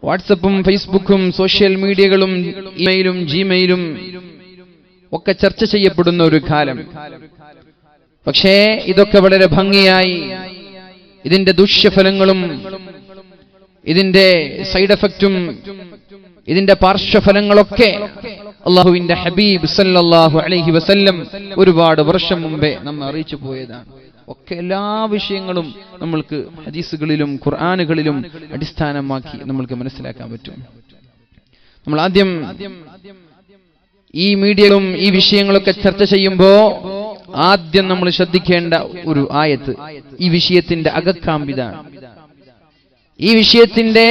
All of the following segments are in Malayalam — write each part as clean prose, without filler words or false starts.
വാട്സപ്പും ഫേസ്ബുക്കും സോഷ്യൽ മീഡിയകളും ഇമെയിലും ജിമെയിലും ഒക്കെ ചർച്ച ചെയ്യപ്പെടുന്ന ഒരു കാലം. പക്ഷേ ഇതൊക്കെ വളരെ ഭംഗിയായി ഇതിന്റെ ദൂഷ്യഫലങ്ങളും ഇതിന്റെ സൈഡ് എഫക്റ്റും ഇതിന്റെ പാർശ്വഫലങ്ങളൊക്കെ അല്ലാഹുവിന്റെ ഹബീബ് സല്ലല്ലാഹു അലൈഹി വസല്ലം ഒരുപാട് വർഷം മുമ്പേ നമ്മെ അറിയിച്ചു പോയതാണ്. ഒക്കെ എല്ലാ വിഷയങ്ങളും നമ്മൾക്ക് ഹദീസുകളിലും ഖുർആനുകളിലും അടിസ്ഥാനമാക്കി നമ്മൾക്ക് മനസ്സിലാക്കാൻ പറ്റും. നമ്മൾ ആദ്യം ഈ മീഡിയകളും ഈ വിഷയങ്ങളൊക്കെ ചർച്ച ചെയ്യുമ്പോൾ ആദ്യം നമ്മൾ ശ്രദ്ധിക്കേണ്ട ഒരു ആയത്ത്, ഈ വിഷയത്തിന്റെ അകക്കാമ്പിതാണ്, ഈ വിഷയത്തിന്റെ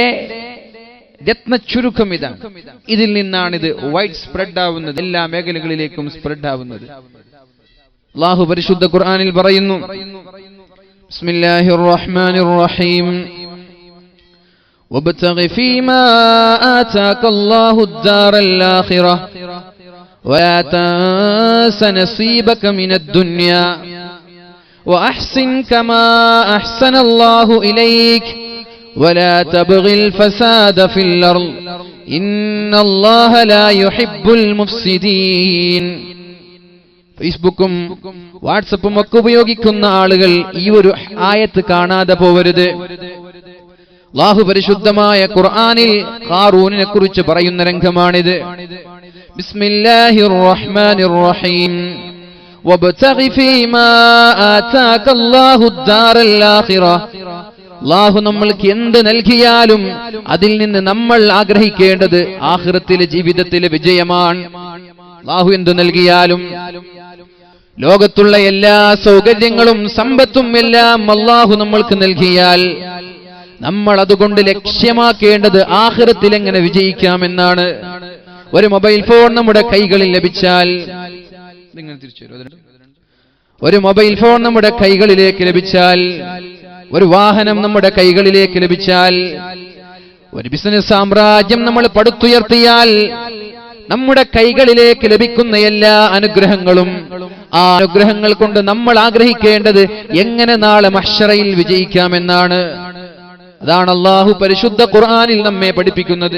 രത്ന ചുരുക്കം ഇതാണ്. ഇതിൽ നിന്നാണ് ഇത് വൈഡ് സ്പ്രെഡ് ആവുന്നത്, എല്ലാ മേഖലകളിലേക്കും സ്പ്രെഡ് ആവുന്നത്. അല്ലാഹു പരിശുദ്ധ ഖുർആനിൽ പറയുന്നു, ബിസ്മില്ലാഹിർ റഹ്മാനിർ റഹീം, വബ്തഗി ഫീമാ ആതാകല്ലാഹു ദാറൽ ആഖിറ വലാ തൻസ നസീബക മിനദ് ദുനിയ വഅഹ്സിൻ കമാ അഹ്സനല്ലാഹു ഇലൈക ولا تبغ الفساد في الأرض إن الله لا يحب المفسدين. ഫേസ്ബുക്കും വാട്സപ്പും ഒക്കെ ഉപയോഗിക്കുന്ന ആളുകൾ ഈ ഒരു ആയത്ത് കാണാതെ പോവരുത്. അല്ലാഹു പരിശുദ്ധമായ ഖുർആനിൽ ഖാറൂനിനെ കുറിച്ച് പറയുന്ന രംഗമാണിത്. ബിസ്മില്ലാഹിർ റഹ്മാനിർ റഹീം, വബ്തഗി ഫീമാ ആതാകല്ലാഹു ദാറൽ ആഖിറ. അല്ലാഹു നമ്മൾക്ക് എന്ത് നൽകിയാലും അതിൽ നിന്ന് നമ്മൾ ആഗ്രഹിക്കേണ്ടത് ആഖിറത്തിലെ ജീവിതത്തിലെ വിജയമാണ്. അല്ലാഹു എന്ത് നൽകിയാലും, ലോകത്തുള്ള എല്ലാ സൗകര്യങ്ങളും സമ്പത്തും എല്ലാം അല്ലാഹു നമ്മൾക്ക് നൽകിയാൽ നമ്മൾ അതുകൊണ്ട് ലക്ഷ്യമാക്കേണ്ടത് ആഖിറത്തിൽ എങ്ങനെ വിജയിക്കാമെന്നാണ്. ഒരു മൊബൈൽ ഫോൺ നമ്മുടെ കൈകളിൽ ലഭിച്ചാൽ, ഒരു മൊബൈൽ ഫോൺ നമ്മുടെ കൈകളിലേക്ക് ലഭിച്ചാൽ, ഒരു വാഹനം നമ്മുടെ കൈകളിലേക്ക് ലഭിച്ചാൽ, ഒരു ബിസിനസ് സാമ്രാജ്യം നമ്മൾ പടുത്തുയർത്തിയാൽ, നമ്മുടെ കൈകളിലേക്ക് ലഭിക്കുന്ന എല്ലാ അനുഗ്രഹങ്ങളും ആ അനുഗ്രഹങ്ങൾ കൊണ്ട് നമ്മൾ ആഗ്രഹിക്കേണ്ടത് എങ്ങനെ നാളെ മഹ്ശറയിൽ വിജയിക്കാമെന്നാണ്. അതാണ് അല്ലാഹു പരിശുദ്ധ ഖുർആനിൽ നമ്മെ പഠിപ്പിക്കുന്നത്.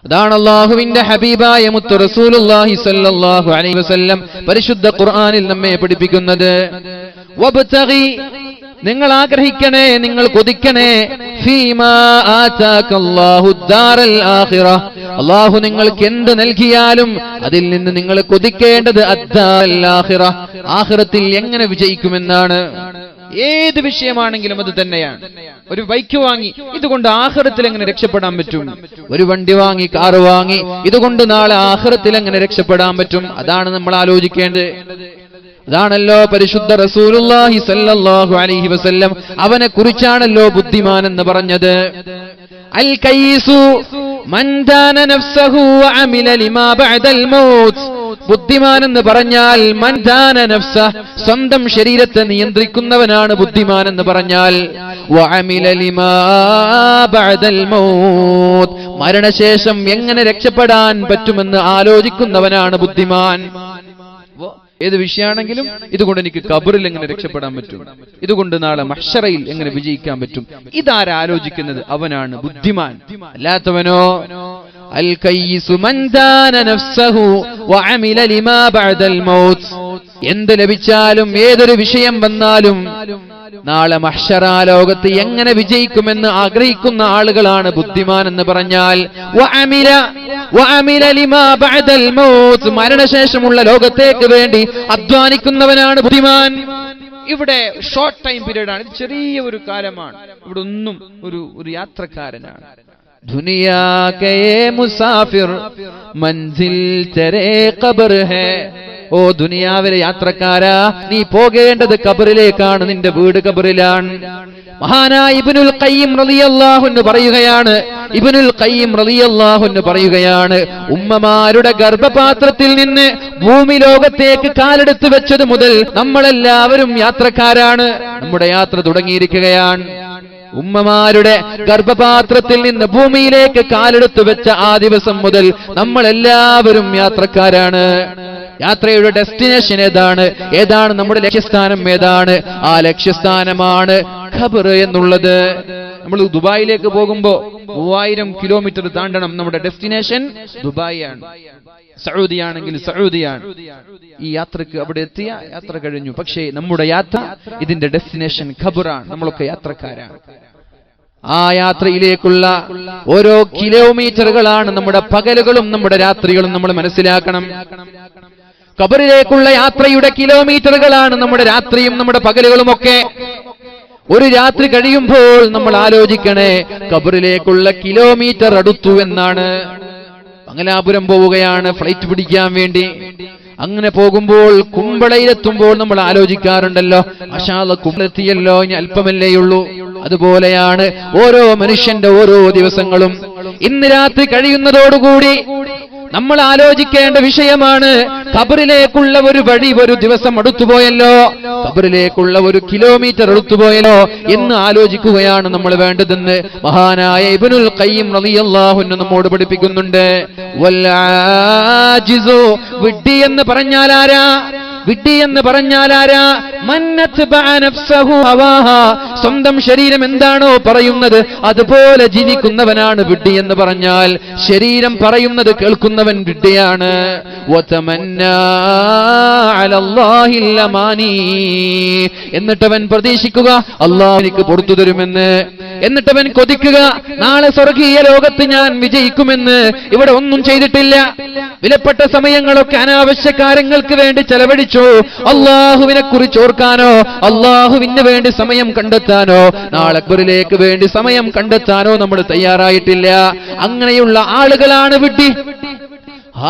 അതാണ് അല്ലാഹുവിന്റെ ഹബീബായ മുത്ത് റസൂലുള്ളാഹി സ്വല്ലല്ലാഹു അലൈഹി വസല്ലം പരിശുദ്ധ ഖുർആനിൽ നമ്മെ പഠിപ്പിക്കുന്നത്. വബ്തഗി, നിങ്ങൾ ആഗ്രഹിക്കണേ, നിങ്ങൾ കൊതിക്കണേ, ഫീമാ ആതാകല്ലാഹു ദാറൽ ആഖിറ. അല്ലാഹു നിങ്ങൾക്ക് എന്ത് നൽകിയാലും അതിൽ നിന്ന് നിങ്ങൾ കൊതിക്കേണ്ടത് അദ്ദാറൽ ആഖിറ, ആഖിറത്തിൽ എങ്ങനെ വിജയിക്കുമെന്നാണ്. ഏത് വിഷയമാണെങ്കിലും അത് തന്നെയാണ്. ഒരു ബൈക്ക് വാങ്ങി, ഇതുകൊണ്ട് ആഖിറത്തിൽ എങ്ങനെ രക്ഷപ്പെടാൻ പറ്റും? ഒരു വണ്ടി വാങ്ങി, കാറ് വാങ്ങി, ഇതുകൊണ്ട് നാളെ ആഖിറത്തിൽ എങ്ങനെ രക്ഷപ്പെടാൻ പറ്റും? അതാണ് നമ്മൾ ആലോചിക്കേണ്ടത്. അതാണല്ലോ പരിശുദ്ധ റസൂലുള്ളാഹി സ്വല്ലല്ലാഹു അലൈഹി വസല്ലം അവനെ കുറിച്ചാണല്ലോ ബുദ്ധിമാൻ എന്ന് പറഞ്ഞത്. അൽ കയ്യിസു മൻ ദാന നഫ്സഹു വഅമില ലിമാ ബഅദൽ മൗത്ത്. ബുദ്ധിമാൻ എന്ന് പറഞ്ഞാൽ മൻ ദാന നഫ്സ, സ്വന്തം ശരീരത്തെ നിയന്ത്രിക്കുന്നവനാണ് ബുദ്ധിമാൻ എന്ന് പറഞ്ഞാൽ. വഅമില ലിമാ ബഅദൽ മൗത്ത്, മരണശേഷം എങ്ങനെ രക്ഷപ്പെടാൻ പറ്റുമെന്ന് ആലോചിക്കുന്നവനാണ് ബുദ്ധിമാൻ. ഏത് വിഷയമാണെങ്കിലും ഇതുകൊണ്ട് എനിക്ക് ഖബറിൽ എങ്ങനെ രക്ഷപ്പെടാൻ പറ്റും, ഇതുകൊണ്ട് നാളെ മഹ്ശറയിൽ എങ്ങനെ വിജയിക്കാൻ പറ്റും, ഇതാരാലോചിക്കുന്നത് അവനാണ് ബുദ്ധിമാൻ. അല്ലാത്തവനോ അൽ കയ്യിസു മൻ ദാന നഫ്സഹു വഅമില ലിമാ ബഅദൽ മൗത്ത്. എന്ത് ലഭിച്ചാലും ഏതൊരു വിഷയം വന്നാലും നാളെ മഹ്ശറ ലോകത്ത് എങ്ങനെ വിജയിക്കുമെന്ന് ആഗ്രഹിക്കുന്ന ആളുകളാണ് ബുദ്ധിമാൻ എന്ന് പറഞ്ഞാൽ. വഅമില ലിമാ ബഅദൽ മൗത്ത്, മരണശേഷമുള്ള ലോകത്തേക്ക് വേണ്ടി അധ്വാനിക്കുന്നവനാണ് ബുദ്ധിമാൻ. ഇവിടെ ഷോർട്ട് ടൈം പീരീഡ് ആണ്, ഇത് ചെറിയ ഒരു കാലമാണ്. ഇവിടെ ഒന്നും ഒരു യാത്രക്കാരനാണ്. ദുനിയാ കേ മുസാഫിർ മൻസിൽ തെരേ ഖബർ ഹേ. ഓ ദുനിയാവിലെ യാത്രക്കാരാ, നീ പോകേണ്ടത് ഖബറിലേക്കാണ്, നിന്റെ വീട് ഖബറിലാണ്. മഹാനായ ഇബ്നുൽ ഖയ്യിം റളിയല്ലാഹു അൻഹു പറയുകയാണ്, ഉമ്മമാരുടെ ഗർഭപാത്രത്തിൽ നിന്ന് ഭൂമി ലോകത്തേക്ക് കാലെടുത്ത് വെച്ചത് മുതൽ നമ്മളെല്ലാവരും യാത്രക്കാരാണ്. നമ്മുടെ യാത്ര തുടങ്ങിയിരിക്കുകയാണ്. ഉമ്മമാരുടെ ഗർഭപാത്രത്തിൽ നിന്ന് ഭൂമിയിലേക്ക് കാലെടുത്തു വെച്ച ആ ദിവസം മുതൽ നമ്മളെല്ലാവരും യാത്രക്കാരാണ്. യാത്രയുടെ ഡെസ്റ്റിനേഷൻ ഏതാണ് നമ്മുടെ ലക്ഷ്യസ്ഥാനം ഏതാണ്? ആ ലക്ഷ്യസ്ഥാനമാണ് ഖബർ എന്നുള്ളത്. നമ്മൾ ദുബായിലേക്ക് പോകുമ്പോ 3000 കിലോമീറ്റർ താണ്ടണം. നമ്മുടെ ഡെസ്റ്റിനേഷൻ ദുബായ് ആണ്. സൗദി ആണെങ്കിൽ സൗദിയാണ്. ഈ യാത്രക്ക് അവിടെ എത്തിയ യാത്ര കഴിഞ്ഞു. പക്ഷേ നമ്മുടെ യാത്ര, ഇതിന്റെ ഡെസ്റ്റിനേഷൻ ഖബറാണ്. നമ്മളൊക്കെ യാത്രക്കാരാണ്. ആ യാത്രയിലേക്കുള്ള ഓരോ കിലോമീറ്ററുകളാണ് നമ്മുടെ പകലുകളും നമ്മുടെ രാത്രികളും. നമ്മൾ മനസ്സിലാക്കണം, ഖബറിലേക്കുള്ള യാത്രയുടെ കിലോമീറ്ററുകളാണ് നമ്മുടെ രാത്രിയും നമ്മുടെ പകലുകളും ഒക്കെ. ഒരു രാത്രി കഴിയുമ്പോൾ നമ്മൾ ആലോചിക്കണേ, ഖബറിലേക്കുള്ള കിലോമീറ്റർ അടുത്തു എന്നാണ്. മംഗലാപുരം പോവുകയാണ് ഫ്ലൈറ്റ് പിടിക്കാൻ വേണ്ടി. അങ്ങനെ പോകുമ്പോൾ കുമ്പളയിലെത്തുമ്പോൾ നമ്മൾ ആലോചിക്കാറുണ്ടല്ലോ, മാഷാ അല്ലാഹ് കുമ്പളെത്തിയല്ലോ, ഇനി അല്പമല്ലേയുള്ളൂ. അതുപോലെയാണ് ഓരോ മനുഷ്യന്റെ ഓരോ ദിവസങ്ങളും. ഇന്ന് രാത്രി കഴിയുന്നതോടുകൂടി നമ്മൾ ആലോചിക്കേണ്ട വിഷയമാണ്, ഖബറിലേക്കുള്ള ഒരു വഴി ഒരു ദിവസം അടുത്തുപോയല്ലോ, ഖബറിലേക്കുള്ള ഒരു കിലോമീറ്റർ അടുത്തുപോയല്ലോ എന്ന് ആലോചിക്കുകയാണ് നമ്മൾ വേണ്ടതെന്ന് മഹാനായ ഇബ്നുൽ ഖയ്യിം റളിയല്ലാഹു അൻഹു നമ്മോട് പഠിപ്പിക്കുന്നുണ്ട്. വൽആജിസു, വിഡ്ഢി എന്ന് പറഞ്ഞാൽ ആരാ? വിഡ്ഢി എന്ന് പറഞ്ഞാൽ ആരാ? മന്നത്ബഅ നഫ്സഹു ഹവാഹാ, സ്വന്തം ശരീരം എന്താണോ പറയുന്നത് അതുപോലെ ജീവിക്കുന്നവനാണ് വിഡ്ഢി എന്ന് പറഞ്ഞാൽ. ശരീരം പറയുന്നത് കേൾക്കുന്നവൻ വിഡ്ഢിയാണ്. വതമന്നാ അലല്ലാഹിൽ അമാനി, എന്നിട്ടവൻ പ്രതീക്ഷിക്കുക അല്ലാഹു എനിക്ക് പുറത്തു തരുമെന്ന്. എന്നിട്ടവൻ കൊതിക്കുക നാളെ സ്വർഗീയ ലോകത്ത് ഞാൻ വിജയിക്കുമെന്ന്. ഇവിടെ ഒന്നും ചെയ്തിട്ടില്ല. വിലപ്പെട്ട സമയങ്ങളൊക്കെ അനാവശ്യ കാര്യങ്ങൾക്ക് വേണ്ടി ചെലവഴിച്ചു. അള്ളാഹുവിനെ കുറിച്ച് ഓർക്കാനോ അള്ളാഹുവിന് വേണ്ടി സമയം കണ്ടെത്താനോ നാളെ ഖബറിലേക്ക് വേണ്ടി സമയം കണ്ടെത്താനോ നമ്മൾ തയ്യാറായിട്ടില്ല. അങ്ങനെയുള്ള ആളുകളാണ് വിഡ്ഢി.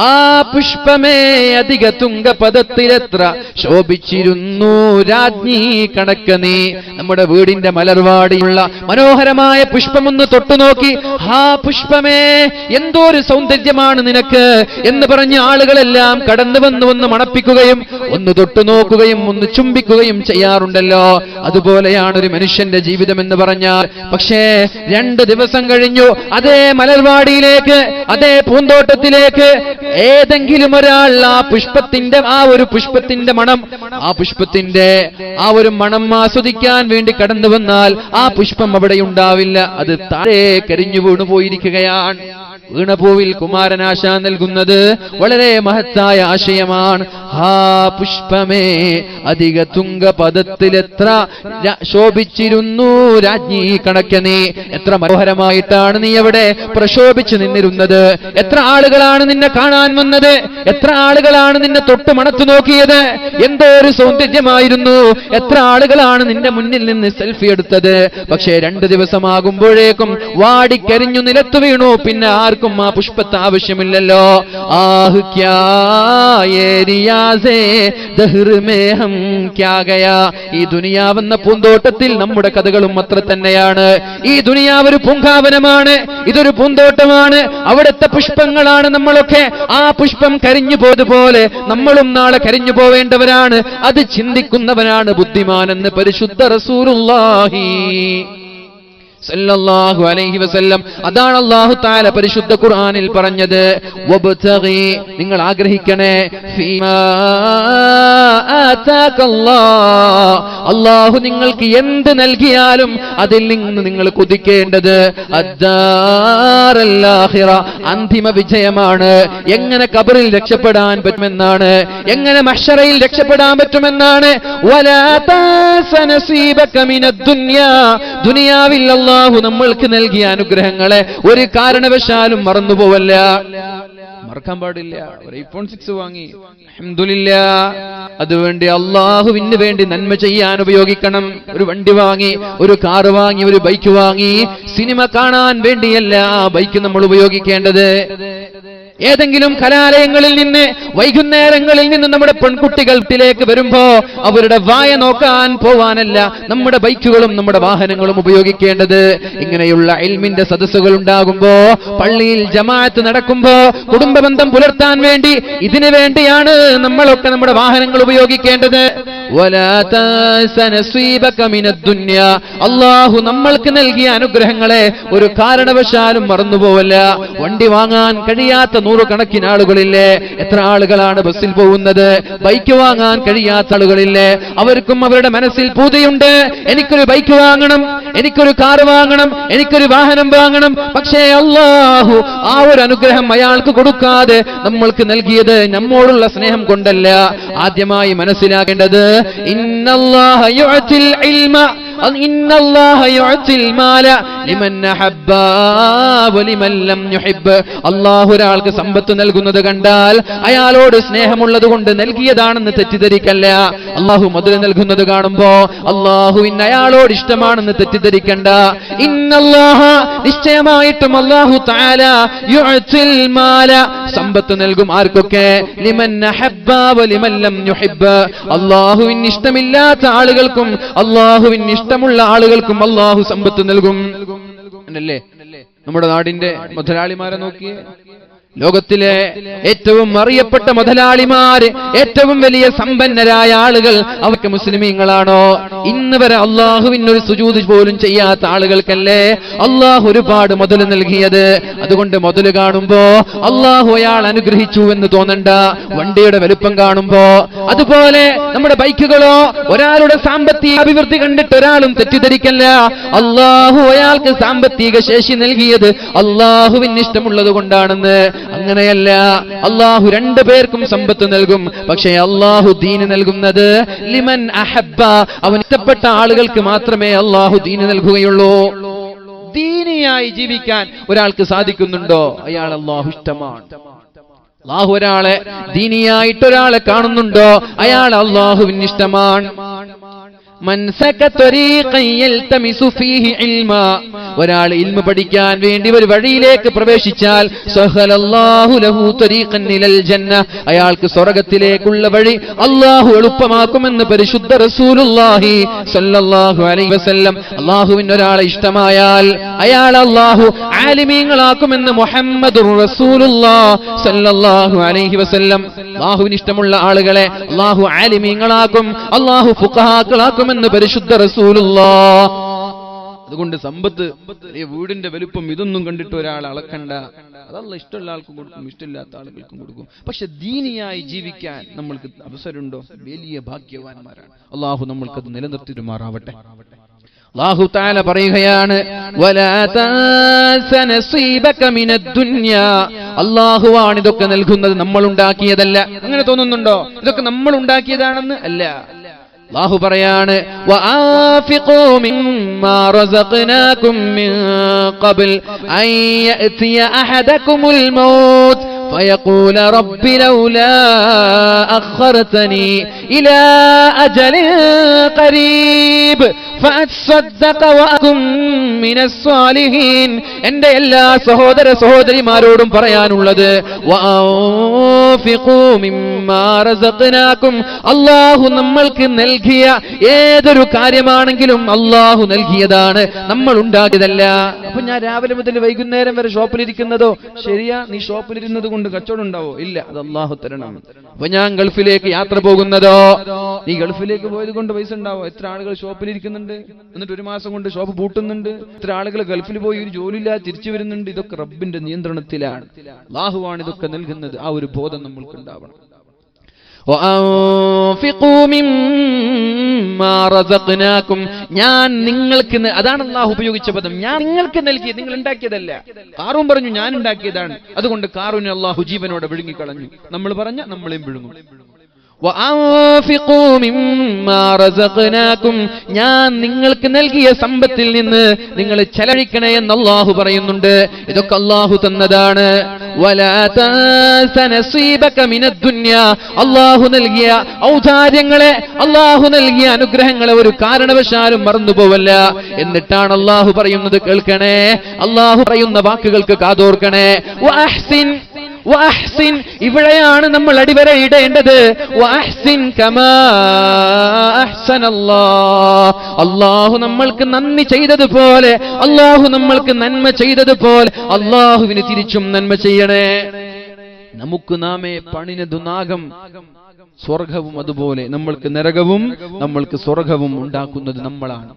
ആ പുഷ്പമേ അധിക തുങ്കപദത്തിലെത്ര ശോഭിച്ചിരുന്നു രാജ്ഞി കണക്ക നീ. നമ്മുടെ വീടിന്റെ മലർവാടിയുള്ള മനോഹരമായ പുഷ്പമൊന്ന് തൊട്ടുനോക്കി, ആ പുഷ്പമേ എന്തോ ഒരു സൗന്ദര്യമാണ് നിനക്ക് എന്ന് പറഞ്ഞ് ആളുകളെല്ലാം കടന്നു വന്ന് ഒന്ന് മണപ്പിക്കുകയും ഒന്ന് തൊട്ടുനോക്കുകയും ഒന്ന് ചുംബിക്കുകയും ചെയ്യാറുണ്ടല്ലോ. അതുപോലെയാണ് ഒരു മനുഷ്യന്റെ ജീവിതം എന്ന് പറഞ്ഞാൽ. പക്ഷേ 2 ദിവസം കഴിഞ്ഞു അതേ മലർവാടിയിലേക്ക്, അതേ പൂന്തോട്ടത്തിലേക്ക് ഏതെങ്കിലും ഒരാൾ ആ ഒരു പുഷ്പത്തിന്റെ മണം, ആ ഒരു മണം ആസ്വദിക്കാൻ വേണ്ടി കടന്നു വന്നാൽ ആ പുഷ്പം അവിടെ ഉണ്ടാവില്ല. അത് താഴെ കരിഞ്ഞു വീണു പോയിരിക്കുകയാണ്. വീണപൂവിൽ കുമാരനാശാൻ നൽകുന്നത് വളരെ മഹത്തായ ആശയമാണ്. ആ പുഷ്പമേ അധിക തുങ്കപദത്തിലെത്ര ശോഭിച്ചിരുന്നു രാജ്ഞി കണക്ക നീ. എത്ര മനോഹരമായിട്ടാണ് നീ അവിടെ പ്രശോഭിച്ചു നിന്നിരുന്നത്. എത്ര ആളുകളാണ് നിന്നെ കാണാൻ വന്നത്. എത്ര ആളുകളാണ് നിന്നെ തൊട്ട് മണത്തു നോക്കിയത്. എന്തോ ഒരു സൗന്ദര്യമായിരുന്നു. എത്ര ആളുകളാണ് നിന്റെ മുന്നിൽ നിന്ന് സെൽഫി എടുത്തത്. പക്ഷേ 2 ദിവസമാകുമ്പോഴേക്കും വാടിക്കരിഞ്ഞു നിലത്തു വീണു. പിന്നെ ആർക്കും ആ പുഷ്പത്തെ ആവശ്യമില്ലല്ലോ. ആഹ് ക്യാ യേ റിയാസേ ദഹ്ർ മേ ഹം ക്യാ ഗയാ. ഈ ദുനിയാവെന്ന പൂന്തോട്ടത്തിൽ നമ്മുടെ കഥകളും അത്ര തന്നെയാണ്. ഈ ദുനിയാവ് ഒരു പൂങ്കാവനമാണ്, ഇതൊരു പൂന്തോട്ടമാണ്. അവിടുത്തെ പുഷ്പങ്ങളാണ് നമ്മളൊക്കെ. ആ പുഷ്പം കരിഞ്ഞു പോയതുപോലെ നമ്മളും നാളെ കരിഞ്ഞു പോവേണ്ടവരാണ്. അത് ചിന്തിക്കുന്നവനാണ് ബുദ്ധിമാനെന്ന് പരിശുദ്ധ റസൂലുള്ളാഹി സല്ലല്ലാഹു അലൈഹി വസല്ലം. അതാണ് അല്ലാഹു തആല പരിശുദ്ധ ഖുർആനിൽ പറഞ്ഞത്. വബ്തഗി, നിങ്ങൾ ആഗ്രഹിക്കണേ, ഫീമാ ആതാകല്ലാഹ്, അല്ലാഹു നിങ്ങൾക്ക് എന്ത് നൽകിയാലും അതിൽ നിന്ന് നിങ്ങൾ കൊതിക്കേണ്ടത് അദ്ദാറൽ ആഖിറ, അന്തിമ വിജയമാണ്. എങ്ങനെ ഖബറിൽ രക്ഷപ്പെടാൻ പറ്റുമെന്നാണ്, എങ്ങനെ മഹ്ശറയിൽ രക്ഷപ്പെടാൻ പറ്റുമെന്നാണ്. വലാ തൻസ നസീബക മിനദ് ദുനിയാ, ദുനിയാവിൽ അല്ലാഹു നമ്മൾക്ക് നൽകിയ അനുഗ്രഹങ്ങളെ ഒരു കാരണവശാലും മറന്നുപോവല്ല, മറക്കാൻ പാടില്ല. ഒരു iPhone 6 വാങ്ങി, അൽഹംദുലില്ലാഹ്. അതുവേണ്ടി അള്ളാഹുവിന് വേണ്ടി നന്മ ചെയ്യാൻ ഉപയോഗിക്കണം. ഒരു വണ്ടി വാങ്ങി, ഒരു കാറ് വാങ്ങി, ഒരു ബൈക്ക് വാങ്ങി, സിനിമ കാണാൻ വേണ്ടിയല്ല ആ ബൈക്ക് നമ്മൾ ഉപയോഗിക്കേണ്ടത്. ഏതെങ്കിലും കലാലയങ്ങളിൽ നിന്ന് വൈകുന്നേരങ്ങളിൽ നിന്ന് നമ്മുടെ പെൺകുട്ടികൾ വീട്ടിലേക്ക് വരുമ്പോ അവരുടെ വായ നോക്കാൻ പോവാനല്ല നമ്മുടെ ബൈക്കുകളും നമ്മുടെ വാഹനങ്ങളും ഉപയോഗിക്കേണ്ടത്. ഇങ്ങനെയുള്ള ഇൽമിന്റെ സദസ്സുകൾ ഉണ്ടാകുമ്പോ, പള്ളിയിൽ ജമാഅത്ത് നടക്കുമ്പോ, കുടുംബബന്ധം പുലർത്താൻ വേണ്ടി, ഇതിനു വേണ്ടിയാണ് നമ്മളൊക്കെ നമ്മുടെ വാഹനങ്ങൾ ഉപയോഗിക്കേണ്ടത്. വലാ തൻസ നസീബക മിനദ്ദുനിയ, അല്ലാഹു നമ്മൾക്ക് നൽകിയ അനുഗ്രഹങ്ങളെ ഒരു കാരണവശാലും മറന്നുപോവല്ല. വണ്ടി വാങ്ങാൻ കഴിയാത്ത നൂറുകണക്കിന് ആളുകളില്ലേ? എത്ര ആളുകളാണ് ബസ്സിൽ പോകുന്നത്? ബൈക്ക് വാങ്ങാൻ കഴിയാത്ത ആളുകളില്ലേ? അവർക്കും അവരുടെ മനസ്സിൽ പൂതിയുണ്ട്, എനിക്കൊരു ബൈക്ക് വാങ്ങണം, എനിക്കൊരു കാർ വാങ്ങണം, എനിക്കൊരു വാഹനം വാങ്ങണം. പക്ഷേ അല്ലാഹു ആ ഒരു അനുഗ്രഹം അയാൾക്ക് കൊടുക്കാതെ നമ്മൾക്ക് നൽകിയത് നമ്മോടുള്ള സ്നേഹം കൊണ്ടല്ല. ആദ്യമായി മനസ്സിലാക്കേണ്ടത് ഇന്നല്ലാഹ യുഅതിൽ ഇൽമ ഇന്നല്ലാഹ യുഅതിൽ മാല ലിമൻ അഹബ്ബ വലിമൻ ലം യുഹിബ്ബ്. അല്ലാഹു ഒരാൾക്ക് സമ്പത്ത് നൽകുന്നത് കണ്ടാൽ അയാളോട് സ്നേഹമുള്ളത് കൊണ്ട് നൽകിയതാണെന്ന് തെറ്റിദ്ധരിക്കല്ല. അല്ലാഹു മുതൽ നൽകുന്നത് കാണുമ്പോ അല്ലാഹുവിന് അയാളോട് ഇഷ്ടമാണെന്ന് തെറ്റിദ്ധരിക്കണ്ട. ഇന്നല്ലാഹ, നിശ്ചയമായിട്ടും അല്ലാഹു തആല യുഅതിൽ മാല, സമ്പത്ത് നൽകും ആർക്കൊക്കെ? ലിമൻ അഹബ്ബ വലിമൻ ലം യുഹിബ്ബ്. അല്ലാഹുവിന് ഇഷ്ടമില്ലാത്ത ആളുകൾക്കും അല്ലാഹുവിന് ഇഷ്ടമുള്ള ആളുകൾക്കും അല്ലാഹു സമ്പത്ത് നൽകും. അല്ലേ? നമ്മുടെ നാടിന്റെ മുതലാളിമാരെ നോക്കിയേ. ലോകത്തിലെ ഏറ്റവും അറിയപ്പെട്ട മുതലാളിമാര്, ഏറ്റവും വലിയ സമ്പന്നരായ ആളുകൾ, അവർക്ക് മുസ്ലിമീങ്ങളാണോ? ഇന്ന് വരെ അള്ളാഹുവിനൊരു സുജൂദ് പോലും ചെയ്യാത്ത ആളുകൾക്കല്ലേ അള്ളാഹു ഒരുപാട് മുതൽ നൽകിയത്. അതുകൊണ്ട് മുതൽ കാണുമ്പോ അള്ളാഹു അയാൾ അനുഗ്രഹിച്ചു എന്ന് തോന്നണ്ട. വണ്ടിയുടെ വലുപ്പം കാണുമ്പോ, അതുപോലെ നമ്മുടെ ബൈക്കുകളോ, ഒരാളുടെ സാമ്പത്തിക അഭിവൃദ്ധി കണ്ടിട്ട് ഒരാളും തെറ്റിദ്ധരിക്കല്ല. അള്ളാഹു അയാൾക്ക് സാമ്പത്തിക ശേഷി നൽകിയത് അള്ളാഹുവിന് ഇഷ്ടമുള്ളത് കൊണ്ടാണെന്ന്. അങ്ങനെയല്ല, അള്ളാഹു രണ്ടു പേർക്കും സമ്പത്ത് നൽകും. പക്ഷേ അള്ളാഹു ദീന് നൽകുന്നത് ലിമൻ അഹബ്ബ, അവൻ ഇഷ്ടപ്പെട്ട ആളുകൾക്ക് മാത്രമേ അള്ളാഹു ദീന് നൽകുകയുള്ളൂ. ദീനിയായി ജീവിക്കാൻ ഒരാൾക്ക് സാധിക്കുന്നുണ്ടോ? അയാൾ അള്ളാഹു ഇഷ്ടമാണ്. അള്ളാഹു ഒരാളെ ദീനിയായിട്ടൊരാളെ കാണുന്നുണ്ടോ? അയാൾ അള്ളാഹുവിന് ഇഷ്ടമാണ്. ഒരാൾ ഇൽമ പഠിക്കാൻ വേണ്ടി ഒരു വഴിയിലേക്ക് പ്രവേശിച്ചാൽ അയാൾക്ക് സ്വർഗ്ഗത്തിലേക്കുള്ള വഴി അള്ളാഹു എളുപ്പമാക്കുമെന്ന് പരിശുദ്ധ റസൂലുള്ളാഹി സ്വല്ലല്ലാഹു അലൈഹി വസല്ലം. അള്ളാഹുവിന് ഒരാളെ ഇഷ്ടമായാൽ അയാൾ അള്ളാഹു ആലിമീങ്ങളാക്കുമെന്ന് മുഹമ്മദുർ റസൂലുള്ളാഹി സ്വല്ലല്ലാഹു അലൈഹി വസല്ലം. അള്ളാഹുവിന് ഇഷ്ടമുള്ള ആളുകളെ അള്ളാഹു ആലിമീങ്ങളാക്കും, അള്ളാഹു ഫുഖഹാക്കളാക്കും എന്ന് പരിശുദ്ധ റസൂലുള്ളാഹ്. അതുകൊണ്ട് സമ്പത്ത്, വീടിന്റെ വലുപ്പം, ഇതൊന്നും കണ്ടിട്ട് ഒരാൾ അളക്കണ്ട. അതല്ല, ഇഷ്ടമുള്ള ആൾക്കും കൊടുക്കും, ഇഷ്ടമില്ലാത്ത ആളുകൾക്കും കൊടുക്കും. പക്ഷെ ദീനിയായി ജീവിക്കാൻ നമ്മൾക്ക് അവസരമുണ്ടോ? വലിയ ഭാഗ്യവാന്മാരാണ്. അള്ളാഹു നമ്മൾക്കത് നിലനിർത്തിരുമാറാവട്ടെ. അല്ലാഹു തആല പറയുകയാണ്, വലാ തൻസ നസീബക മിനദ്ദുനിയാ, അല്ലാഹുവാണ് ഇതൊക്കെ നൽകുന്നത്, നമ്മൾ ഉണ്ടാക്കിയതല്ല. അങ്ങനെ തോന്നുന്നുണ്ടോ ഇതൊക്കെ നമ്മൾ ഉണ്ടാക്കിയതാണെന്ന്? അല്ല. അല്ലാഹു പറയാണ്, വആഫിഖൂ മിമ്മാ റസഖ്നാകും മിൻ ഖബ്ൽ അൻ യഅതിയ അഹദകുമുൽ മൗത്ത് فيقول رب لولا أخرتني إلى أجل قريب فأتصدق وأكن من الصالحين. എൻ്റെ എല്ലാ സഹോദര സഹോദരിമാരോടും പറയാനുള്ളത്, വഅൻഫിഖൂ മിമ്മാ റസഖ്നാകും, അല്ലാഹു നമ്മൾക്ക് നൽകിയ ഏതൊരു കാര്യമാണെങ്കിലും അല്ലാഹു നൽകിയതാണ്, നമ്മൾ ഉണ്ടാക്കിയതല്ല. അപ്പൊ ഞാൻ രാവിലെ മുതൽ വൈകുന്നേരം വരെ ഷോപ്പിലിരിക്കുന്നതോ ശരിയാ? നീ ഷോപ്പിലിരുന്നത് കൊണ്ട് കച്ചവടം ഉണ്ടാവോ? ഇല്ല, അത് അല്ലാഹു തരണം. അപ്പൊ ഞാൻ ഗൾഫിലേക്ക് യാത്ര പോകുന്നതോ, നീ ഗൾഫിലേക്ക് പോയത് കൊണ്ട് പൈസ ഉണ്ടാവോ? എത്ര ആളുകൾ ഷോപ്പിലിരിക്കുന്നുണ്ട്, എന്നിട്ട് ഒരു മാസം കൊണ്ട് ഷോപ്പ് പൂട്ടുന്നുണ്ട്. എത്ര ആളുകൾ ഗൾഫിൽ പോയി ഒരു ജോലിയില്ലാതെ തിരിച്ചു വരുന്നുണ്ട്. ഇതൊക്കെ റബ്ബിന്റെ നിയന്ത്രണത്തിലാണ്. അല്ലാഹുവാണ് ഇതൊക്കെ നൽകുന്നത്. ആ ഒരു ബോധം നമ്മൾക്ക് ഉണ്ടാവണം. ഞാൻ നിങ്ങൾക്ക്, അതാണ് അല്ലാഹു ഉപയോഗിച്ച പദം, ഞാൻ നിങ്ങൾക്ക് നൽകി, നിങ്ങൾ ഉണ്ടാക്കിയതല്ല. കാറൂൻ പറഞ്ഞു ഞാൻ ഉണ്ടാക്കിയതാണ്, അതുകൊണ്ട് കാറൂനെ അല്ലാഹു ജീവനോടെ വിഴുങ്ങിക്കളഞ്ഞു. നമ്മൾ പറഞ്ഞ നമ്മളെയും വിഴുങ്ങും. ഞാൻ നിങ്ങൾക്ക് നൽകിയ സമ്പത്തിൽ നിന്ന് നിങ്ങൾ ചെലവഴിക്കണേ എന്ന് അല്ലാഹു പറയുന്നുണ്ട്. ഇതൊക്കെ അല്ലാഹു തന്നതാണ്. അല്ലാഹു നൽകിയ ഔദാര്യങ്ങളെ, അല്ലാഹു നൽകിയ അനുഗ്രഹങ്ങളെ ഒരു കാരണവശാലും മറന്നുപോവല്ല. എന്നിട്ടാണ് അല്ലാഹു പറയുന്നത്, കേൾക്കണേ, അല്ലാഹു പറയുന്ന വാക്കുകൾക്ക് കാതോർക്കണേ. വഅഹ്സിൻ, ഇവിടെയാണ് നമ്മൾ അടിവരയിടേണ്ടത്. വഅഹ്സിൻ കമാ അഹ്സനല്ലാഹ്, അല്ലാഹു നമ്മൾക്ക് നന്ദി ചെയ്തതുപോലെ, അല്ലാഹു നമ്മൾക്ക് നന്മ ചെയ്തതുപോലെ അല്ലാഹുവിന് തിരിച്ചും നന്മ ചെയ്യണേ. നമുക്ക് നാമേ പണിനതുനാകം സ്വർഗവും അതുപോലെ നമ്മൾക്ക് നരകവും നമ്മൾക്ക് സ്വർഗവും ഉണ്ടാക്കുന്നത് നമ്മളാണ്.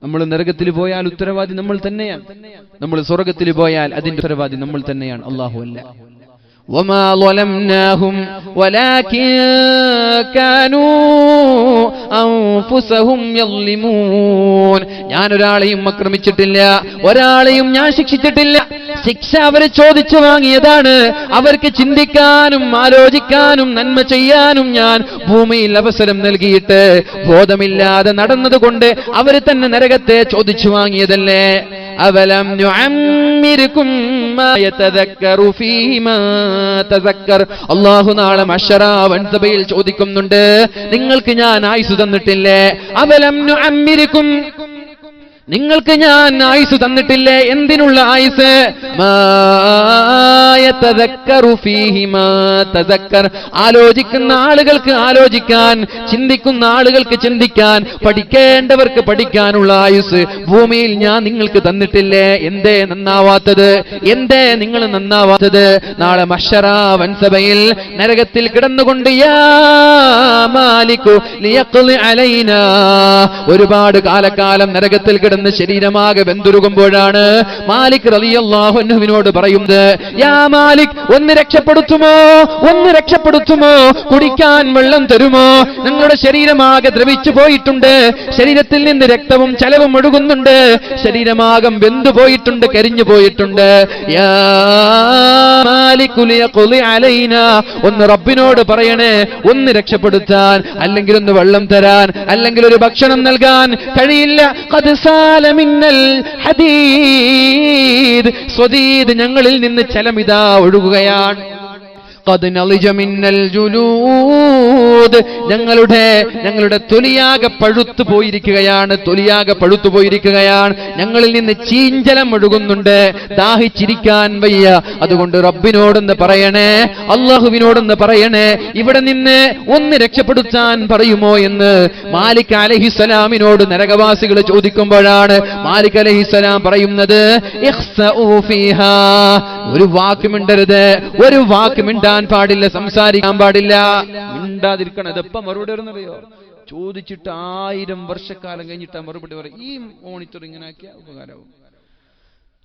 നമ്മൾ നരകത്തിൽ പോയാൽ ഉത്തരവാദി നമ്മൾ തന്നെയാണ്, നമ്മൾ സ്വർഗത്തിൽ പോയാൽ അതിന്റെ ഉത്തരവാദി നമ്മൾ തന്നെയാണ്, അല്ലാഹു അല്ല. وما ظلمناهم ولكن كانوا أنفسهم يظلمون. ഞാൻ ഒരാളെയും ആക്രമിച്ചിട്ടില്ല, ഒരാളെയും ഞാൻ ശിക്ഷിച്ചിട്ടില്ല. ശിക്ഷ അവരെ ചോദിച്ചു വാങ്ങിയതാണ്. അവർക്ക് ചിന്തിക്കാനും ആലോചിക്കാനും നന്മ ചെയ്യാനും ഞാൻ ഭൂമിയിൽ അവസരം നൽകിയിട്ട് ബോധമില്ലാതെ നടന്നതുകൊണ്ട് അവർ തന്നെ നരകത്തെ ചോദിച്ചു വാങ്ങിയതല്ലേ. അവലം നുഅമ്മിരുകും മാ യതദക്കറു ഫീമാ തദക്കർ. അല്ലാഹു നാളെ മഹ്ശറ വൻസഭയിൽ ചോദിക്കുന്നുണ്ട്, നിങ്ങൾക്ക് ഞാൻ ആയുസ് തന്നിട്ടില്ലേ? അവലം നുഅമ്മിരുകും, നിങ്ങൾക്ക് ഞാൻ ആയുസ് തന്നിട്ടില്ലേ? എന്തിനുള്ള ആയുസ്? ആലോചിക്കുന്ന ആളുകൾക്ക് ആലോചിക്കാൻ, ചിന്തിക്കുന്ന ആളുകൾക്ക് ചിന്തിക്കാൻ, പഠിക്കേണ്ടവർക്ക് പഠിക്കാനുള്ള ആയുസ് ഭൂമിയിൽ ഞാൻ നിങ്ങൾക്ക് തന്നിട്ടില്ലേ? എന്തേ നന്നാവാത്തത്? എന്തേ നിങ്ങൾ നന്നാവാത്തത്? നാളെ മഹ്ശറ വൻസഭയിൽ നരകത്തിൽ കിടന്നുകൊണ്ട് യാ മാലികു ലിയഖ്ലി അലൈനാ, ഒരുപാട് കാലക്കാലം നരകത്തിൽ കിടന്ന് ശരീരമാകെ വെന്തുരുകുമ്പോഴാണ് മാലിക് റളിയല്ലാഹു അൻഹുവിനോട് പറയുന്നത്, യാ മാലിക്, ഒന്ന് രക്ഷപ്പെടുത്തുമോ, ഒന്ന് രക്ഷപ്പെടുത്തുമോ, കുടിക്കാൻ വെള്ളം തരുമോ? നിങ്ങളുടെ ശരീരമാകെ ദ്രവിച്ചു പോയിട്ടുണ്ട്, ശരീരത്തിൽ നിന്ന് രക്തവും ചലവും ഒഴുകുന്നുണ്ട്, ശരീരമാകം വെന്തു പോയിട്ടുണ്ട്, കരിഞ്ഞു പോയിട്ടുണ്ട്. യാ മാലികു ലിയഖ്ലി അലൈനാ, ഒന്ന് റബ്ബിനോട് പറയണേ, ഒന്ന് രക്ഷപ്പെടുത്താൻ, അല്ലെങ്കിൽ ഒന്ന് വെള്ളം തരാൻ, അല്ലെങ്കിൽ ഒരു ഭക്ഷണം നൽകാൻ കഴിയില്ല. ഖദ് മിന്നൽ ഹദീദ്, സ്വദീദ്, ഞങ്ങളിൽ നിന്ന് ചലമിതാ ഒഴുകുകയാണ്. ഖദ് നളിജ മിന്നൽ ജുലൂദ്, ഞങ്ങളുടെ തൊലിയാകെ പഴുത്തു പോയിരിക്കുകയാണ്, തൊലിയാകെ പഴുത്തു പോയിരിക്കുകയാണ്. ഞങ്ങളിൽ നിന്ന് ചീഞ്ചലം ഒഴുകുന്നുണ്ട്, ദാഹിച്ചിരിക്കാൻ വയ്യ. അതുകൊണ്ട് റബ്ബിനോടൊന്ന് പറയണേ, അല്ലാഹുവിനോടൊന്ന് പറയണേ, ഇവിടെ നിന്ന് ഒന്ന് രക്ഷപ്പെടുത്താൻ പറയുമോ എന്ന് മാലിക് അലൈഹിസ്സലാമിനോട് നരകവാസികൾ ചോദിക്കുമ്പോഴാണ് മാലിക് അലൈഹിസ്സലാം പറയുന്നത്, ഇഖ്സഉ ഫീഹാ, ഒരു വാക്ക് മിണ്ടരുത്, ഒരു വാക്ക് മിണ്ടാൻ പാടില്ല, സംസാരിക്കാൻ പാടില്ല, മിണ്ടാതിരിക്കണം. ഇതെപ്പം മറുപടി വരുന്നറിയോ? ചോദിച്ചിട്ട് 1000 വർഷക്കാലം കഴിഞ്ഞിട്ടാ മറുപടി പറയും. ഈ മോണിറ്റർ ഇങ്ങനെ ആക്കിയ ഉപകാരവും.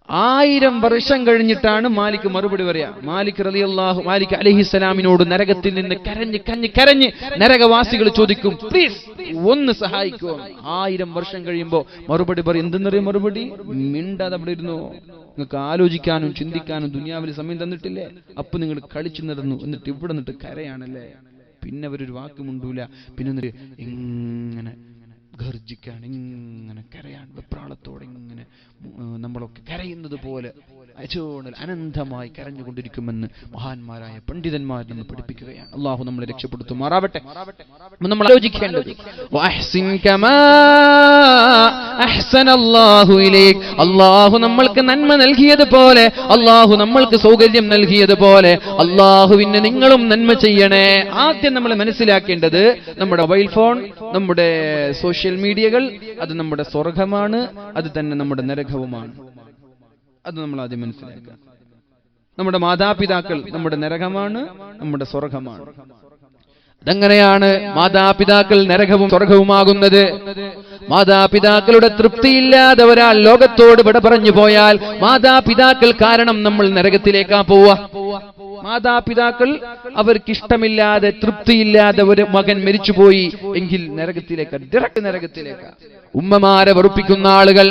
1000 വർഷം കഴിഞ്ഞിട്ടാണ് മാലിക് മറുപടി പറയാ. മാലിക് അലൈഹിസ്സലാമിനോട് നരകത്തിൽ നിന്ന് കരഞ്ഞ് നരകവാസികൾ ചോദിക്കും, പ്ലീസ് ഒന്ന് സഹായിക്കോ. 1000 വർഷം കഴിയുമ്പോ മറുപടി പറയും. എന്തെന്നറിയാം മറുപടി? മിണ്ടാതെ അവിടെ ഇരുന്നു, നിങ്ങൾക്ക് ആലോചിക്കാനും ചിന്തിക്കാനും ദുനിയാവിൽ സമയം തന്നിട്ടില്ലേ? അപ്പൊ നിങ്ങൾ കളിച്ചു നടന്നു, എന്നിട്ട് ഇവിടെ നിന്നിട്ട് കരയാണല്ലേ. പിന്നെ അവരൊരു വാക്ക് മുണ്ടൂല, പിന്നെ ഇങ്ങനെ ഗർജിക്കാൻ, ഇങ്ങനെ കരയാൻ, വെപ്രാളത്തോടെ ഇങ്ങനെ നമ്മളൊക്കെ കരയുന്നത് പോലെ അനന്തമായി കരഞ്ഞുകൊണ്ടിരിക്കുമെന്ന് മഹാന്മാരായ പണ്ഡിതന്മാർ നമ്മെ പഠിപ്പിക്കുകയാണ്. അള്ളാഹു നമ്മളെ രക്ഷപ്പെടുത്തുമാറാവട്ടെ. നമ്മൾ ആലോചിക്കേണ്ടത്, അള്ളാഹു നമ്മൾക്ക് നന്മ നൽകിയതുപോലെ, അള്ളാഹു നമ്മൾക്ക് സൗകര്യം നൽകിയതുപോലെ അള്ളാഹുവിന് നിങ്ങളും നന്മ ചെയ്യണേ. ആദ്യം നമ്മൾ മനസ്സിലാക്കേണ്ടത്, നമ്മുടെ മൊബൈൽ ഫോൺ, നമ്മുടെ സോഷ്യൽ മീഡിയകൾ, അത് നമ്മുടെ സ്വർഗമാണ്, അത് തന്നെ നമ്മുടെ നരകവുമാണ്. അത് നമ്മൾ ആദ്യം മനസ്സിലാക്കുക. നമ്മുടെ മാതാപിതാക്കൾ നമ്മുടെ നരകമാണ്, നമ്മുടെ സ്വർഗമാണ്. അതെങ്ങനെയാണ് മാതാപിതാക്കൾ നരകവും സ്വർഗവുമാകുന്നത്? മാതാപിതാക്കളുടെ തൃപ്തിയില്ലാതെ ഒരാൾ ലോകത്തോട് വിട പറഞ്ഞു പോയാൽ മാതാപിതാക്കൾ കാരണം നമ്മൾ നരകത്തിലേക്കാ പോവുക. മാതാപിതാക്കൾ അവർക്കിഷ്ടമില്ലാതെ തൃപ്തിയില്ലാതെ ഒരു മകൻ മരിച്ചുപോയി എങ്കിൽ നരകത്തിലേക്ക്, ഡയറക്റ്റ് നരകത്തിലേക്ക്. ഉമ്മമാരെ വെറുപ്പിക്കുന്ന ആളുകൾ,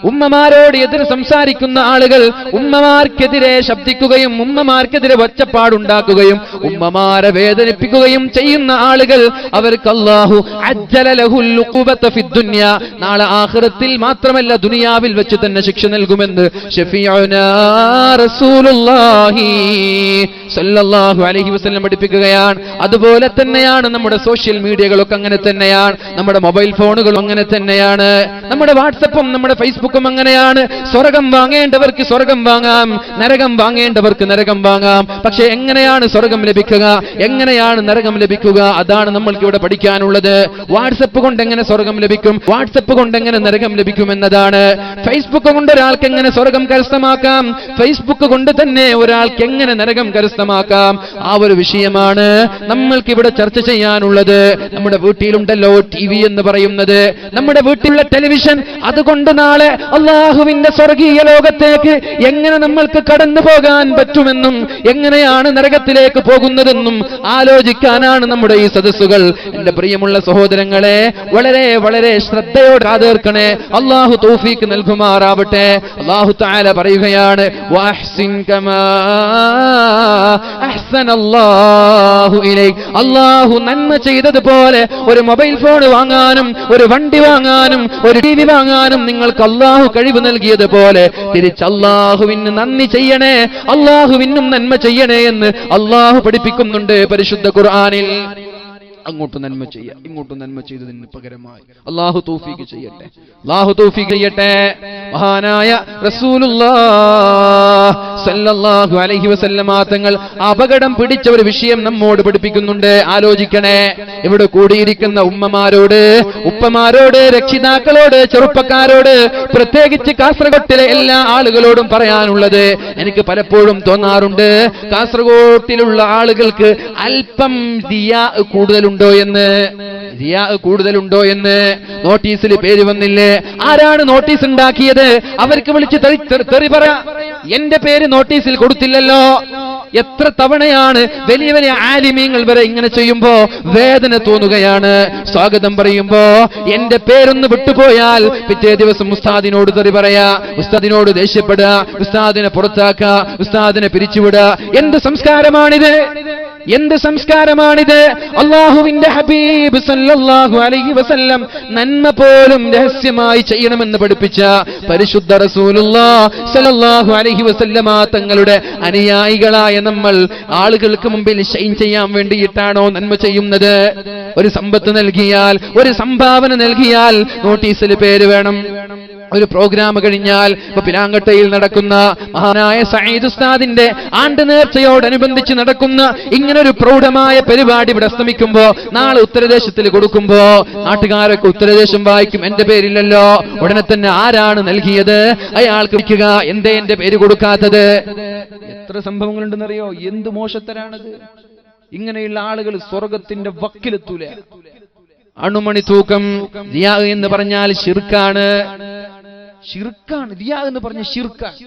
ഉമ്മമാരോട് എതിർ സംസാരിക്കുന്ന ആളുകൾ, ഉമ്മമാർക്കെതിരെ ശബ്ദിക്കുകയും ഉമ്മമാർക്കെതിരെ ഒച്ചപ്പാടുണ്ടാക്കുകയും ഉമ്മമാരെ വേദനിപ്പിക്കുകയും ചെയ്യുന്ന ആളുകൾ, അവർക്ക് അല്ലാഹു അജ്ജല ലഹുൽ ഉഖൂബത ഫിദ്ദുനിയ, നാളെ ആഖിറത്തിൽ മാത്രമല്ല ദുനിയാവിൽ വെച്ച് തന്നെ ശിക്ഷ നൽകുമെന്ന് ശഫീഉനാ റസൂലുള്ളാഹി സല്ലല്ലാഹു അലൈഹി വസല്ലം പഠിപ്പിക്കുകയാണ്. അതുപോലെ തന്നെയാണ് നമ്മുടെ സോഷ്യൽ മീഡിയകളൊക്കെ അങ്ങനെ തന്നെയാണ്, നമ്മുടെ മൊബൈൽ ഫോണുകളും അങ്ങനെ തന്നെയാണ്, നമ്മുടെ വാട്സപ്പും നമ്മുടെ ഫേസ്ബുക്കും അങ്ങനെയാണ്. സ്വർഗം വാങ്ങേണ്ടവർക്ക് സ്വർഗം വാങ്ങാം, നരകം വാങ്ങേണ്ടവർക്ക് നരകം വാങ്ങാം. പക്ഷെ എങ്ങനെയാണ് സ്വർഗം ലഭിക്കുക, എങ്ങനെയാണ് നരകം ലഭിക്കുക? അതാണ് നമ്മൾക്ക് ഇവിടെ പഠിക്കാനുള്ളത്. വാട്സപ്പ് കൊണ്ട് എങ്ങനെ സ്വർഗം ലഭിക്കും, വാട്സപ്പ് കൊണ്ട് എങ്ങനെ നരകം ലഭിക്കും എന്നതാണ്. ഫേസ്ബുക്ക് കൊണ്ട് ഒരാൾക്ക് എങ്ങനെ സ്വർഗം കരസ്ഥമാക്കാം, ഫേസ്ബുക്ക് കൊണ്ട് തന്നെ ഒരാൾക്ക് എങ്ങനെ നരകം കരസ്ഥമാക്കാം കരസ്ഥമാക്കാം. ആ ഒരു വിഷയമാണ് നമ്മൾക്കിവിടെ ചർച്ച ചെയ്യാനുള്ളത്. നമ്മുടെ വീട്ടിലുണ്ടല്ലോ TV എന്ന് പറയുന്നത്, നമ്മുടെ വീട്ടിലുള്ള ടെലിവിഷൻ. അതുകൊണ്ട് നാളെ അള്ളാഹുവിന്റെ സ്വർഗീയ ലോകത്തേക്ക് എങ്ങനെ നമ്മൾക്ക് കടന്നു പോകാൻ പറ്റുമെന്നും എങ്ങനെയാണ് നരകത്തിലേക്ക് പോകുന്നതെന്നും ആലോചിക്കാനാണ് നമ്മുടെ ഈ സദസ്സുകൾ. എന്റെ പ്രിയമുള്ള സഹോദരങ്ങളെ, വളരെ വളരെ ശ്രദ്ധയോടെ കാതേർക്കണേ. അള്ളാഹു തൗഫീഖ് നൽകുമാറാവട്ടെ. അള്ളാഹു തആല പറയുകയാണ്, വഅഹ്സിൻ കമാ അഹ്സനല്ലാഹു ഇലൈക്. അള്ളാഹു നന്മ ചെയ്തതുപോലെ ഒരു മൊബൈൽ ഫോൺ വാങ്ങാനും ഒരു വണ്ടി വാങ്ങാനും ഒരു TV വാങ്ങാനും നിങ്ങൾക്ക് അള്ളാഹു കഴിവ് നൽകിയതുപോലെ തിരിച്ച് അള്ളാഹുവിന് നന്ദി ചെയ്യണേ, അള്ളാഹുവിനും നന്മ ചെയ്യണേ എന്ന് അള്ളാഹു പഠിപ്പിക്കുന്നുണ്ട് പരിശുദ്ധ ഖുർആനിൽ. അങ്ങോട്ട് നന്മ ചെയ്യുക, ഇങ്ങോട്ട് നന്മ ചെയ്തതിന് പകരമായി അള്ളാഹു തൗഫീഖ് ചെയ്യട്ടെ, അള്ളാഹു തൗഫീഖ് ചെയ്യട്ടെ. മഹാനായ റസൂലുള്ളാഹി സ്വല്ലല്ലാഹു അലൈഹി വസല്ലമ തങ്ങൾ അപകടം പിടിച്ച ഒരു വിഷയം നമ്മോട് പഠിപ്പിക്കുന്നുണ്ട്. ആലോചിക്കണേ. ഇവിടെ കൂടിയിരിക്കുന്ന ഉമ്മമാരോട്, ഉപ്പമാരോട്, രക്ഷിതാക്കളോട്, ചെറുപ്പക്കാരോട്, പ്രത്യേകിച്ച് കാസർഗോട്ടിലെ എല്ലാ ആളുകളോടും പറയാനുള്ളത്, എനിക്ക് പലപ്പോഴും തോന്നാറുണ്ട്, കാസർഗോട്ടിലുള്ള ആളുകൾക്ക് അല്പം റിയാ കൂടുതലുണ്ടോ എന്ന്. നോട്ടീസിൽ പേര് വന്നില്ലേ? ആരാണ് നോട്ടീസ് ഉണ്ടാക്കിയത്? അവർക്ക് വിളിച്ച് തെറി പറ. എന്റെ പേര് നോട്ടീസിൽ കൊടുത്തില്ലല്ലോ. എത്ര തവണയാണ് വലിയ വലിയ ആലിമീങ്ങൾ വരെ ഇങ്ങനെ ചെയ്യുമ്പോ വേദന തോന്നുകയാണ്. സ്വാഗതം പറയുമ്പോ എന്റെ പേരൊന്ന് വിട്ടുപോയാൽ പിറ്റേ ദിവസം ഉസ്താദിനോട് തെറി പറയാ, ഉസ്താദിനോട് ദേഷ്യപ്പെടുക, ഉസ്താദിനെ പുറത്താക്കുക, ഉസ്താദിനെ പിരിച്ചുവിടുക. എന്ത് സംസ്കാരമാണിത്? എന്ത് സംസ്കാരമാണിത്? അള്ളാഹുവിന്റെ ഹബീബ് സല്ലല്ലാഹു അലൈഹി വസല്ലം നന്മ പോലും രഹസ്യമായി ചെയ്യണമെന്ന് പഠിപ്പിച്ച പരിശുദ്ധ റസൂലുള്ളാഹി സല്ലല്ലാഹു അലൈഹി വസല്ലമ തങ്ങളുടെ അനുയായികളായ നമ്മൾ ആളുകൾക്ക് മുമ്പിൽ ഷൈൻ ചെയ്യാൻ വേണ്ടിയിട്ടാണോ നന്മ ചെയ്യുന്നത്? ഒരു സമ്പത്ത് നൽകിയാൽ, ഒരു സംഭാവന നൽകിയാൽ നോട്ടീസിൽ പേര് വേണം. ഒരു പ്രോഗ്രാം കഴിഞ്ഞാൽ ഇപ്പൊ പിലാങ്കട്ടയിൽ നടക്കുന്ന മഹാനായ സഈദ് ഉസ്താദിന്റെ ആണ്ട് നേർച്ചയോടനുബന്ധിച്ച് നടക്കുന്ന ഇങ്ങനൊരു പ്രൗഢമായ പരിപാടി ഇവിടെ ശ്രമിക്കുമ്പോ നാളെ ഉത്തരദേശത്തിൽ കൊടുക്കുമ്പോ നാട്ടുകാരൊക്കെ ഉത്തരദേശം വായിക്കും, എന്റെ പേരില്ലല്ലോ. ഉടനെ തന്നെ ആരാണ് നൽകിയത് അയാൾക്ക് വിളിക്കുക, എന്തേ എന്റെ പേര് കൊടുക്കാത്തത്? എത്ര സംഭവങ്ങളുണ്ടെന്നറിയോ? എന്ത് മോശത്തരാണത്! ഇങ്ങനെയുള്ള ആളുകൾ സ്വർഗത്തിന്റെ വക്കിലെത്തൂല. അണുമണി തൂക്കം. റിയാ എന്ന് പറഞ്ഞാൽ ശിർക്കാണ്. റിയാ എന്ന് പറഞ്ഞ ശിർക്കാണ്.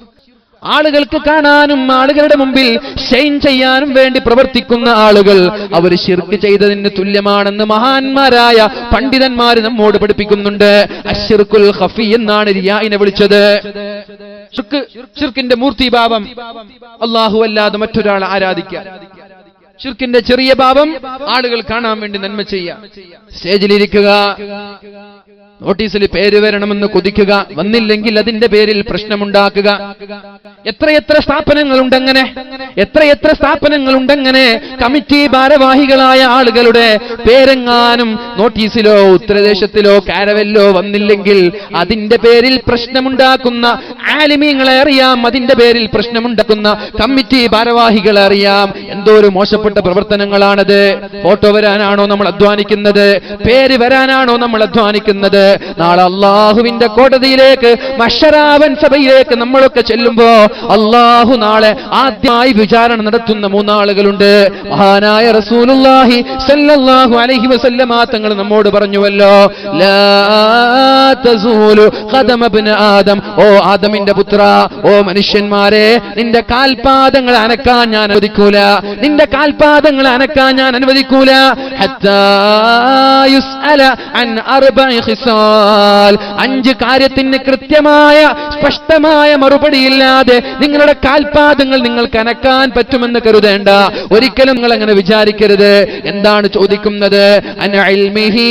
ആളുകൾക്ക് കാണാനും ആളുകളുടെ മുമ്പിൽ ഷൈൻ ചെയ്യാനും വേണ്ടി പ്രവർത്തിക്കുന്ന ആളുകൾ അവർ ശിർക്ക് ചെയ്തതിന് തുല്യമാണെന്ന് മഹാന്മാരായ പണ്ഡിതന്മാർ നമ്മോട് പഠിപ്പിക്കുന്നുണ്ട്. അശ്ശിർക്കുൽ ഖഫി എന്നാണ് റിയാഇനെ വിളിച്ചത്. ശിർക്കിന്റെ മൂർത്തിഭാവം അല്ലാഹു അല്ലാതെ മറ്റൊരാളെ ആരാധിക്കുക. ശിർക്കിന്റെ ചെറിയ ഭാവം ആളുകൾ കാണാൻ വേണ്ടി നന്മ ചെയ്യാം. സ്റ്റേജിലിരിക്കുക, നോട്ടീസിൽ പേര് വരണമെന്ന് കൊതിക്കുക, വന്നില്ലെങ്കിൽ അതിന്റെ പേരിൽ പ്രശ്നമുണ്ടാക്കുക. എത്രയെത്ര സ്ഥാപനങ്ങളുണ്ടങ്ങനെ, എത്രയെത്ര സ്ഥാപനങ്ങളുണ്ടങ്ങനെ. കമ്മിറ്റി ഭാരവാഹികളായ ആളുകളുടെ പേരെങ്ങാനും നോട്ടീസിലോ ഉത്തരദേശത്തിലോ കാരവല്ലോ വന്നില്ലെങ്കിൽ അതിന്റെ പേരിൽ പ്രശ്നമുണ്ടാക്കുന്ന ആലിമീങ്ങളെ അറിയാം, അതിന്റെ പേരിൽ പ്രശ്നമുണ്ടാക്കുന്ന കമ്മിറ്റി ഭാരവാഹികളെ അറിയാം. എന്തോ ഒരു മോശപ്പെട്ട പ്രവർത്തനങ്ങളാണത്. ഫോട്ടോ വരാനാണോ നമ്മൾ അധ്വാനിക്കുന്നത്? പേര് വരാനാണോ നമ്മൾ അധ്വാനിക്കുന്നത്? നാളെ അള്ളാഹുവിന്റെ കോടതിയിലേക്ക്, മഹ്ശറാവൻ സഭയിലേക്ക് നമ്മളൊക്കെ ചെല്ലുമ്പോ അള്ളാഹു നാളെ ആദ്യമായി വിചാരണ നടത്തുന്ന മൂന്നാളുകളുണ്ട്. മഹാനായ റസൂലുള്ളാഹി സ്വല്ലല്ലാഹു അലൈഹി വസല്ലമ തങ്ങൾ നമ്മോട് പറഞ്ഞുവല്ലോ, ലാ തസൂലു ഖദമ ഇബ്ന ആദം, ഓ ആദമിന്റെ പുത്ര, ഓ മനുഷ്യന്മാരെ, നിന്റെ കാൽപാദങ്ങൾ അനക്കാൻ ഞാൻ അനുവദിക്കൂല, നിന്റെ കാൽപാദങ്ങൾ അനക്കാൻ ഞാൻ അനുവദിക്കൂല. ഹത്താ യുസ്അല അൻ അർബഇ ഖിസാൽ, 5 കാര്യത്തിന് കൃത്യമായ സ്പഷ്ടമായ മറുപടിയില്ലാതെ നിങ്ങളുടെ കാൽപാദങ്ങൾ നിങ്ങൾക്ക് അനക്കാൻ പറ്റുമെന്ന് കരുതേണ്ട. ഒരിക്കലും നിങ്ങൾ അങ്ങനെ വിചാരിക്കരുത്. എന്താണ് ചോദിക്കുന്നത്? അൻ ഇൽമിഹി,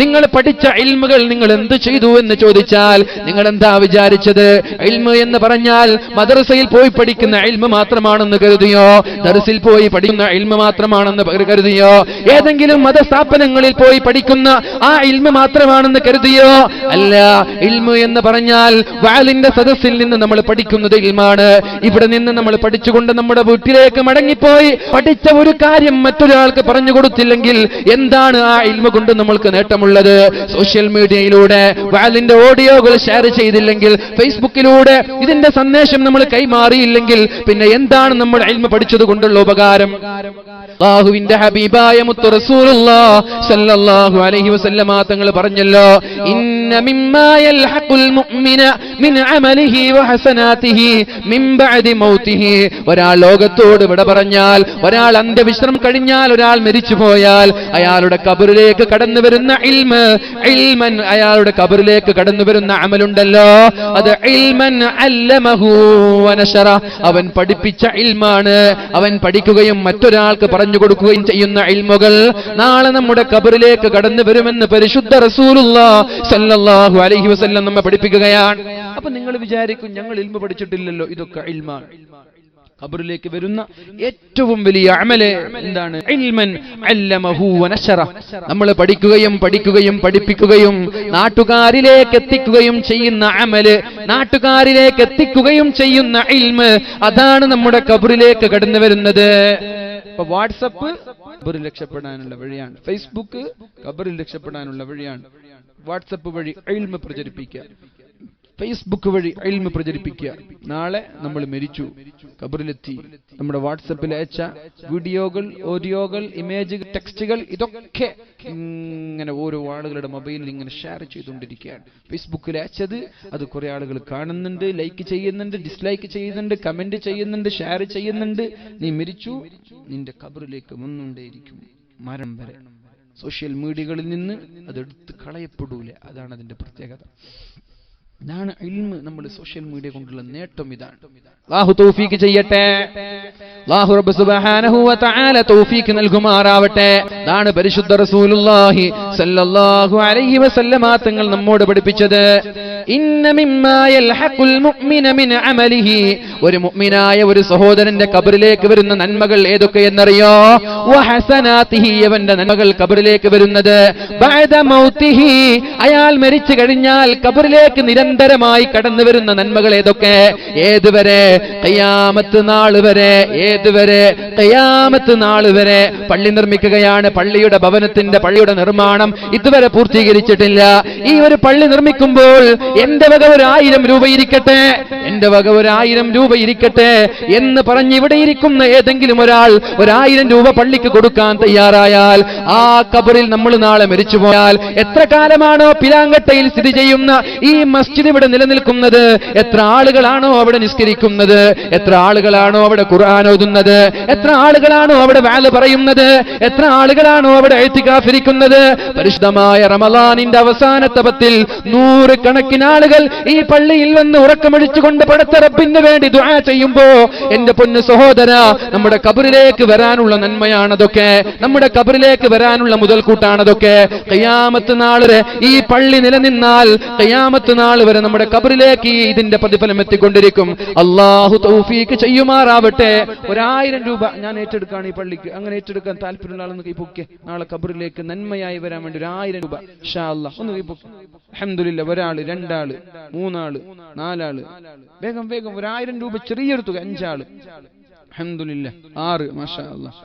നിങ്ങൾ പഠിച്ച ഇൽമുകൾ നിങ്ങൾ എന്ത് ചെയ്തു എന്ന് ചോദിച്ചാൽ നിങ്ങൾ എന്താ വിചാരിച്ചത്? ഇൽമു എന്ന് പറഞ്ഞാൽ മദ്രസയിൽ പോയി പഠിക്കുന്ന ഇൽമു മാത്രമാണെന്ന് കരുതിയോ? ദർസിൽ പോയി പഠിക്കുന്ന ഇൽമു മാത്രമാണെന്ന് കരുതിയോ? ഏതെങ്കിലും മതസ്ഥാപനങ്ങളിൽ പോയി പഠിക്കുന്ന ആ ഇൽമു മാത്രമാണെന്ന് കരുതിയോ? അല്ല, ഇൽമു എന്ന് പറഞ്ഞാൽ വാലിന്റെ സദസ്സിൽ നിന്ന് നമ്മൾ പഠിക്കുന്നത് ഇൽമാണ്. ഇവിടെ നിന്ന് നമ്മൾ പഠിച്ചുകൊണ്ട് നമ്മുടെ വീട്ടിലേക്ക് മടങ്ങിപ്പോയി പഠിച്ച ഒരു കാര്യം മറ്റൊരാൾക്ക് പറഞ്ഞു കൊടുത്തില്ലെങ്കിൽ എന്താണ് ആ ഇൽമു കൊണ്ട് നമ്മൾക്ക് നേട്ടമുള്ളത്? സോഷ്യൽ മീഡിയയിലൂടെ വാലിന്റെ ഓഡിയോകൾ ഷെയർ ചെയ്തില്ലെങ്കിൽ, ഫേസ്ബുക്കിലൂടെ ഇതിന്റെ സന്ദേശം നമ്മൾ കൈമാറിയില്ലെങ്കിൽ പിന്നെ എന്താണ് നമ്മൾ ഇൽമു പഠിച്ചത് കൊണ്ടുള്ള ഉപകാരം? അല്ലാഹുവിന്റെ ഹബീബായ മുത്ത് റസൂലുള്ളാഹി സ്വല്ലല്ലാഹു അലൈഹി വസല്ലമ തങ്ങൾ പറഞ്ഞല്ലോ, ഇന്ന മിമ്മാ യൽഹഖുൽ മുഅ്മിന മിൻ അമലിഹി വഹസനാതിഹി മിൻ ബഅദി മൗതിഹി. ഒരാൾ ലോകത്തോട് വിട പറഞ്ഞാൽ, ഒരാൾ അന്ത്യവിശ്രമം കഴിഞ്ഞാൽ, ഒരാൾ മരിച്ചുപോയാൽ അയാളുടെ ഖബറിലേക്ക് കടന്നു വരുന്ന ഇൽമൻ, അയാളുടെ ഖബറിലേക്ക് കടന്നു വരുന്ന അമലുണ്ടല്ലോ, അത് ഇൽമൻ അല്ലമഹു വനശറ, അവൻ പഠിപ്പിച്ച ഇൽമാണ്. അവൻ പഠിക്കുകയും മറ്റൊരാൾക്ക് പറഞ്ഞു കൊടുക്കുകയും ചെയ്യുന്ന ഇൽമുകൾ നാളെ നമ്മുടെ ഖബറിലേക്ക് കടന്നു വരുമെന്ന് പരിശുദ്ധ റസൂലുള്ളാഹി സ്വല്ലല്ലാഹു അലൈഹി വസല്ലം നമ്മെ പഠിപ്പിക്കുകയാണ്. അപ്പൊ നിങ്ങൾ വിചാരിക്കും ഞങ്ങൾ ഇൽമു പഠിച്ചിട്ടില്ലല്ലോ, ഇതൊക്കെ ഇൽമാണ്. ഖബറിലേക്ക് വരുന്ന ഏറ്റവും വലിയ അമല് എന്താണ്? ഇൽമൻ അല്ലമഹു വനശറ. നമ്മൾ പഠിക്കുകയും പഠിപ്പിക്കുകയും നാട്ടുകാരിലേക്ക് എത്തിക്കുകയും ചെയ്യുന്ന അമല്, നാട്ടുകാരിലേക്ക് എത്തിക്കുകയും ചെയ്യുന്ന ഇൽമ്, അതാണ് നമ്മുടെ ഖബറിലേക്ക് കടന്നു വരുന്നത്. ഇപ്പൊ വാട്സപ്പ് ഖബറിൽ രക്ഷപ്പെടാനുള്ള വഴിയാണ്, ഫേസ്ബുക്ക് ഖബറിൽ രക്ഷപ്പെടാനുള്ള വഴിയാണ്. വാട്സപ്പ് വഴി ഇൽമ് പ്രചരിപ്പിക്കുക, ഫേസ്ബുക്ക് വഴി ഇൽമ് പ്രചരിപ്പിക്കുക. നാളെ നമ്മൾ മരിച്ചു, ഖബറിലെത്തി, നമ്മുടെ വാട്സപ്പിൽ അയച്ച വീഡിയോകൾ, ഓഡിയോകൾ, ഇമേജുകൾ, ടെക്സ്റ്റുകൾ, ഇതൊക്കെ ഇങ്ങനെ ഓരോ ആളുകളുടെ മൊബൈലിൽ ഇങ്ങനെ ഷെയർ ചെയ്തുകൊണ്ടിരിക്കുകയാണ്. ഫേസ്ബുക്കിൽ അയച്ചത് അത് കുറെ ആളുകൾ കാണുന്നുണ്ട്, ലൈക്ക് ചെയ്യുന്നുണ്ട്, ഡിസ്ലൈക്ക് ചെയ്യുന്നുണ്ട്, കമന്റ് ചെയ്യുന്നുണ്ട്, ഷെയർ ചെയ്യുന്നുണ്ട്. നീ മരിച്ചു, നിന്റെ ഖബറിലേക്ക് വന്നുകൊണ്ടേയിരിക്കും മരണം വരെ. സോഷ്യൽ മീഡിയകളിൽ നിന്ന് അതെടുത്ത് കളയപ്പെടൂല. അതാണ് അതിന്റെ പ്രത്യേകത. ഇതാണ് ഇൽമ്. നമ്മൾ സോഷ്യൽ മീഡിയ കൊണ്ടുള്ള നേട്ടം ഇതാണ്. അല്ലാഹു തൗഫീഖ് ചെയ്യട്ടെ. അല്ലാഹു റബ്ബ് സുബ്ഹാനഹു വ തആല തൗഫീഖ് നൽകുമാറാവട്ടെ. ഇതാണ് പരിശുദ്ധ റസൂലുള്ളാഹി സ്വല്ലല്ലാഹു അലൈഹി വസല്ലമ തങ്ങൾ നമ്മോട് പഠിപ്പിച്ചത്. ഇന്ന മിമ്മാ യൽഹഖുൽ മുഅ്മിന മിൻ അമലിഹി. ഒരു മുഅ്മിനായ ഒരു സഹോദരന്റെ ഖബറിലേക്ക് വരുന്ന നന്മകൾ ഏതൊക്കെയെന്നറിയോ? വഹസനാതിഹി, അവന്റെ നന്മകൾ ഖബറിലേക്ക് വരുന്നത് ബഅദ മൗതിഹി, അയാൾ മരിച്ചു കഴിഞ്ഞാൽ ഖബറിലേക്ക് നിരന്തരമായി കടന്നു വരുന്ന നന്മകൾ ഏതൊക്കെ? ഏതുവരെ? ഖിയാമത്ത് നാൾ വരെ. ഏതുവരെ? ഖിയാമത്ത് നാൾ വരെ. പള്ളി നിർമ്മിക്കുകയാണ്, പള്ളിയുടെ ഭവനത്തിന്റെ, പള്ളിയുടെ നിർമ്മാണം ഇതുവരെ പൂർത്തീകരിച്ചിട്ടില്ല. ഈ ഒരു പള്ളി നിർമ്മിക്കുമ്പോൾ എന്റെ വക 1000 രൂപ ഇരിക്കട്ടെ, എന്റെ വക 1000 രൂപ ഇരിക്കട്ടെ എന്ന് പറഞ്ഞ് ഇവിടെ ഇരിക്കുന്ന ഏതെങ്കിലും ഒരാൾ 1000 രൂപ പള്ളിക്ക് കൊടുക്കാൻ തയ്യാറായാൽ, ആ ഖബറിൽ നമ്മൾ നാളെ മരിച്ചുപോയാൽ എത്ര കാലമാണോ പിലാങ്കട്ടയിൽ സ്ഥിതി ചെയ്യുന്ന ഈ മസ്ജിദ് ഇവിടെ നിലനിൽക്കുന്നത്, എത്ര ആളുകളാണോ അവിടെ നിസ്കരിക്കുന്നത്, എത്ര ആളുകളാണോ അവിടെ ഖുർആൻ ഓതുന്നത്, എത്ര ആളുകളാണോ അവിടെ വഅദ് പറയുന്നത്, എത്ര ആളുകളാണോ അവിടെ ഇഅ്തികാഫിരിക്കുന്നത്, പരിശുദ്ധമായ റമളാനിന്റെ അവസാനത്തെ 10-ൽ 100 കണക്കിന് ആളുകൾ ഈ പള്ളിയിൽ വന്ന് ഉറക്കമൊഴിച്ചുകൊണ്ട് പടച്ച റബ്ബിന് വേണ്ടി ദുആ ചെയ്യുമ്പോ, എന്റെ പൊന്നു സഹോദര, നമ്മുടെ ഖബറിലേക്ക് വരാനുള്ള നന്മയാണതൊക്കെ, നമ്മുടെ ഖബറിലേക്ക് വരാനുള്ള മുതൽക്കൂട്ടാണതൊക്കെ. ഖിയാമത്ത് നാൾ വരെ ഈ പള്ളി നിലനിന്നാൽ ഖിയാമത്ത് നാൾ വരെ നമ്മുടെ ഖബറിലേക്ക് ഇതിന്റെ പ്രതിഫലം എത്തിക്കൊണ്ടിരിക്കും. അല്ലാഹു തൗഫീഖ് ചെയ്യുമാറാവട്ടെ. 1000 രൂപ ഞാൻ ഏറ്റെടുക്കാണ് ഈ പള്ളിക്ക്. അങ്ങനെ ഏറ്റെടുക്കാൻ താല്പര്യമുള്ള ആളൊന്ന് കൈപ്പൊക്കെ. നാളെ ഖബറിലേക്ക് നന്മയായി വരാൻ വേണ്ടി 1000 രൂപ ഇൻഷാ അല്ലാഹ് ഒന്ന് കൈപ്പൊക്കെ. അൽഹംദുലില്ലാഹ്. 1 ആള്, 2 ആള്, 3 ആള്, 4 ആള്, വേഗം വേഗം 1000 രൂപ, ചെറിയൊരു തുക. 5 ആള്, അൽഹംദുലില്ലാഹ്. 6, മാഷാ അല്ലാഹ്.